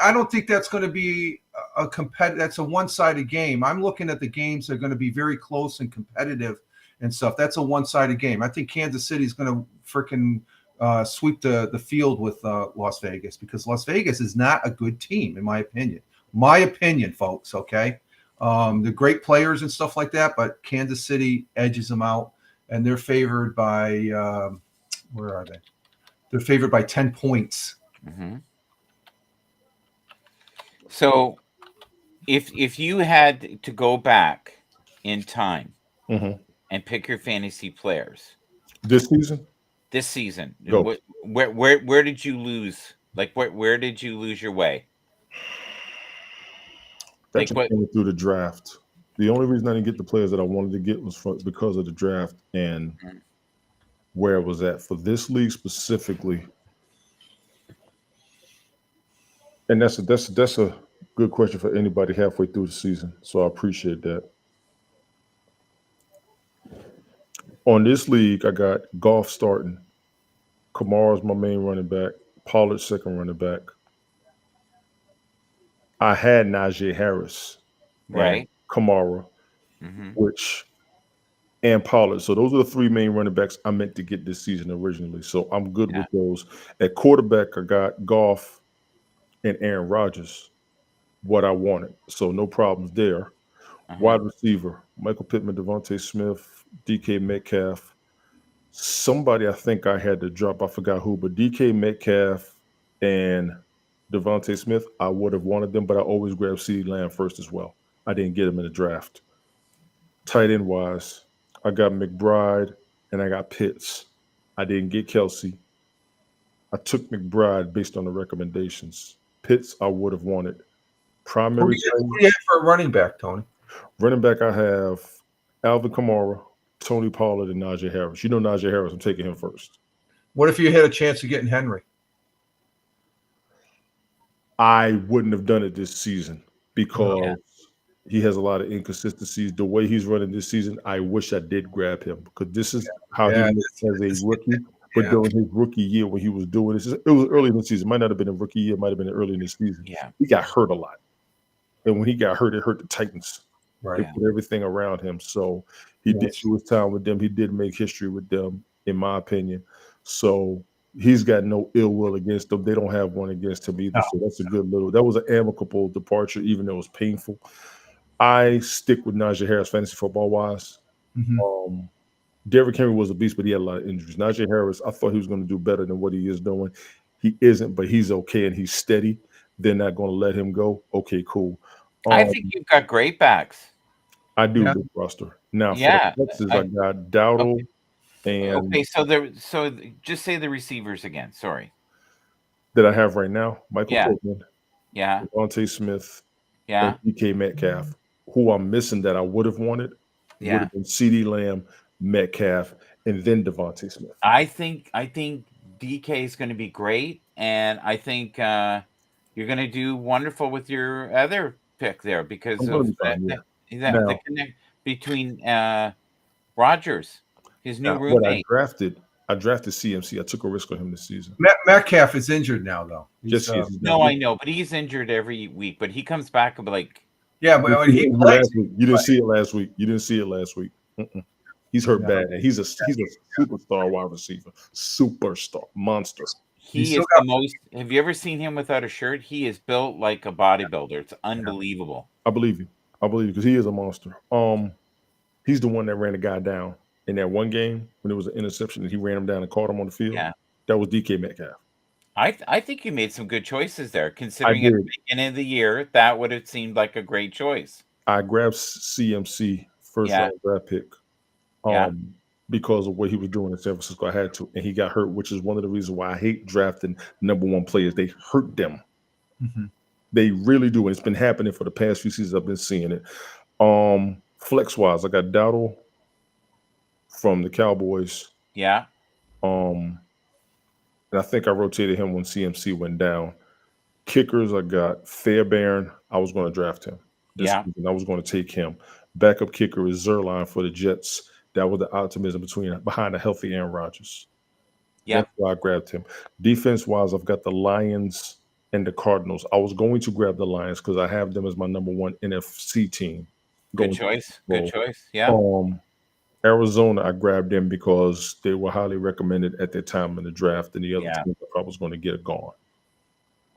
I don't think that's going to be a competitive. That's a one-sided game. I'm looking at the games that are going to be very close and competitive and stuff. That's a one-sided game. I think Kansas City is going to freaking sweep the field with Las Vegas, because Las Vegas is not a good team in my opinion. My opinion, folks. Okay, they're great players and stuff like that, but Kansas City edges them out, and they're favored by where are they? They're favored by 10 points. Mm-hmm. So if you had to go back in time and pick your fantasy players this season, go. Where did you lose? Like where did you lose your way? That just came through the draft. The only reason I didn't get the players that I wanted to get was because of the draft and where it was at for this league specifically. And that's a good question for anybody halfway through the season. So I appreciate that. On this league, I got Goff starting. Kamara's my main running back. Pollard second running back. I had Najee Harris, right? Kamara, and Pollard. So those are the three main running backs I meant to get this season originally. So I'm good with those. At quarterback, I got Goff and Aaron Rodgers, what I wanted. So no problems there. Wide receiver, Michael Pittman, Devontae Smith, DK Metcalf. Somebody I think I had to drop, I forgot who, but DK Metcalf and Devontae Smith, I would have wanted them, but I always grabbed CeeDee Lamb first as well. I didn't get him in the draft. Tight end wise, I got McBride and I got Pitts. I didn't get Kelsey. I took McBride based on the recommendations. Pitts, I would have wanted. Primary. Who do you have for a running back, Tony? Running back, I have Alvin Kamara, Tony Pollard, and Najee Harris. You know Najee Harris, I'm taking him first. What if you had a chance of getting Henry? I wouldn't have done it this season because he has a lot of inconsistencies. The way he's running this season, I wish I did grab him because this is how he looked as a rookie. But during his rookie year when he was doing this, it was early in the season. Might not have been a rookie year, might have been early in the season. Yeah. He got hurt a lot. And when he got hurt, it hurt the Titans. Right. They put everything around him. So he did do his time with them. He did make history with them, in my opinion. So he's got no ill will against them. They don't have one against him either. So that's a good that was an amicable departure, even though it was painful. I stick with Najee Harris fantasy football wise. Derrick Henry was a beast, but he had a lot of injuries. Najee Harris, I thought he was going to do better than what he is doing. He isn't, but he's okay and he's steady. They're not going to let him go. Okay, cool. I think you've got great backs. I do this roster. Now, for the Texas, I got Dowdle and so just say the receivers again. Sorry. That I have right now, Michael Pittman, Devontae Smith, and DK Metcalf. Who I'm missing that I would have wanted would have been CeeDee Lamb, Metcalf, and then Devontae Smith. I think DK is going to be great, and I think you're going to do wonderful with your other pick there because of the connect between Rodgers, his new roommate. I drafted CMC. I took a risk on him this season. Metcalf is injured now, though. I know, but he's injured every week. But he comes back like but he plays. You didn't see it last week. Mm-mm. He's hurt bad. And he's a superstar wide receiver, superstar monster. He is the most. Have you ever seen him without a shirt? He is built like a bodybuilder. It's unbelievable. I believe you because he is a monster. He's the one that ran the guy down in that one game when it was an interception and he ran him down and caught him on the field. Yeah, that was DK Metcalf. I think you made some good choices there, considering at the beginning of the year that would have seemed like a great choice. I grabbed CMC first round draft pick. Because of what he was doing in San Francisco, I had to, and he got hurt, which is one of the reasons why I hate drafting number one players. They hurt them. They really do, and it's been happening for the past few seasons. I've been seeing it. Flex wise, I got Dowdle from the Cowboys. Yeah. And I think I rotated him when CMC went down. Kickers, I got Fairbairn. I was going to draft him this season. I was going to take him. Backup kicker is Zerline for the Jets. That was the optimism behind a healthy Aaron Rodgers. Yeah. That's why I grabbed him. Defense-wise, I've got the Lions and the Cardinals. I was going to grab the Lions because I have them as my number one NFC team. Good going choice. Pro Good Bowl. choice. Yeah. Arizona, I grabbed them because they were highly recommended at their time in the draft, and the other Yeah. teams I was going to get gone.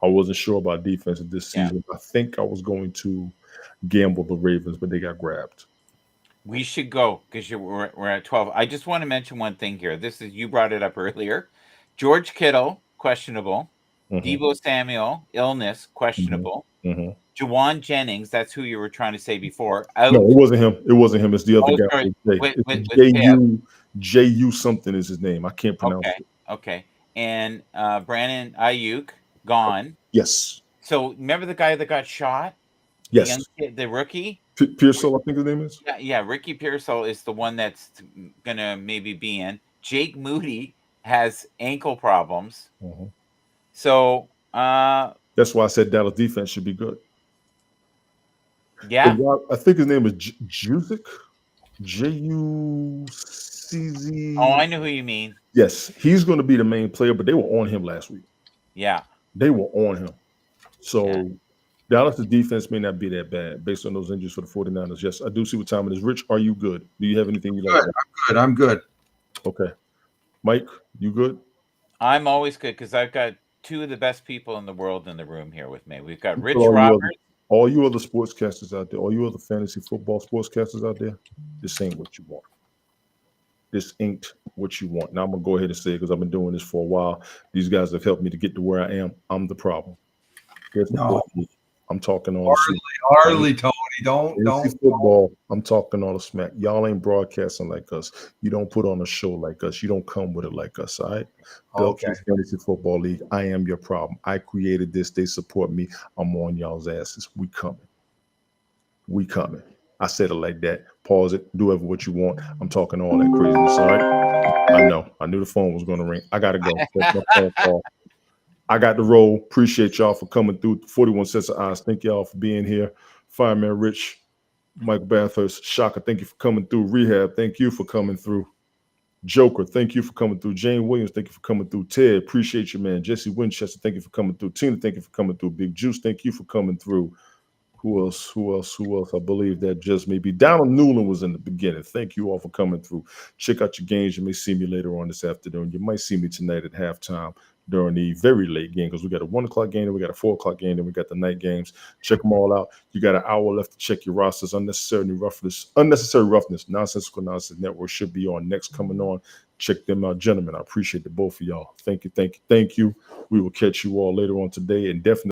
I wasn't sure about defense this Yeah. season. I think I was going to gamble the Ravens, but they got grabbed. We should go because we're at 12. I just want to mention one thing here. You brought it up earlier. George Kittle, questionable. Deebo Samuel, illness, questionable. Juwan Jennings, that's who you were trying to say before. Out. No, it wasn't him. It wasn't him. It's the other guy. Sorry. It's J.U. something is his name. I can't pronounce it. Okay. And Brandon Ayuk, gone. Yes. So remember the guy that got shot? Yes. The young kid, the rookie? Pearsall, I think his name is. Yeah. Ricky Pearsall is the one that's going to maybe be in. Jake Moody has ankle problems. So that's why I said Dallas defense should be good. Yeah. I think his name is Juszczyk. Jucz. Oh, I know who you mean. Yes, he's going to be the main player, but they were on him last week. Yeah. They were on him. So Dallas' defense may not be that bad based on those injuries for the 49ers. Yes, I do see what time it is. Rich, are you good? Do you have anything you like? I'm good. Okay. Mike, you good? I'm always good because I've got two of the best people in the world in the room here with me. We've got Rich Roberts. All you other sportscasters out there, all you other fantasy football sportscasters out there, this ain't what you want. This ain't what you want. Now I'm going to go ahead and say it because I've been doing this for a while. These guys have helped me to get to where I am. I'm the problem. No. I'm talking all Harley, Tony, don't football. I'm talking all the smack. Y'all ain't broadcasting like us. You don't put on a show like us. You don't come with it like us. All right. Okay. Fantasy Football League. I am your problem. I created this. They support me. I'm on y'all's asses. We coming. I said it like that. Pause it. Do ever what you want. I'm talking all that craziness. All right. I know. I knew the phone was going to ring. I gotta go. That's my phone call. I got the roll. Appreciate y'all for coming through. 41 Sets of Eyes. Thank y'all for being here. Fireman Rich, Michael Bathurst, Shaka, thank you for coming through. Rehab, thank you for coming through. Joker, thank you for coming through. Jane Williams, thank you for coming through. Ted, appreciate you, man. Jesse Winchester, thank you for coming through. Tina, thank you for coming through. Big Juice, thank you for coming through. Who else? I believe that just maybe Donald Newland was in the beginning. Thank you all for coming through. Check out your games. You may see me later on this afternoon. You might see me tonight at halftime during the very late game because we got a 1 o'clock game, then we got a 4 o'clock game, then we got the night games. Check them all out. You got an hour left to check your rosters. Unnecessary roughness, Nonsensical Nonsense Network should be on next coming on. Check them out, gentlemen. I appreciate the both of y'all. Thank you. We will catch you all later on today and definitely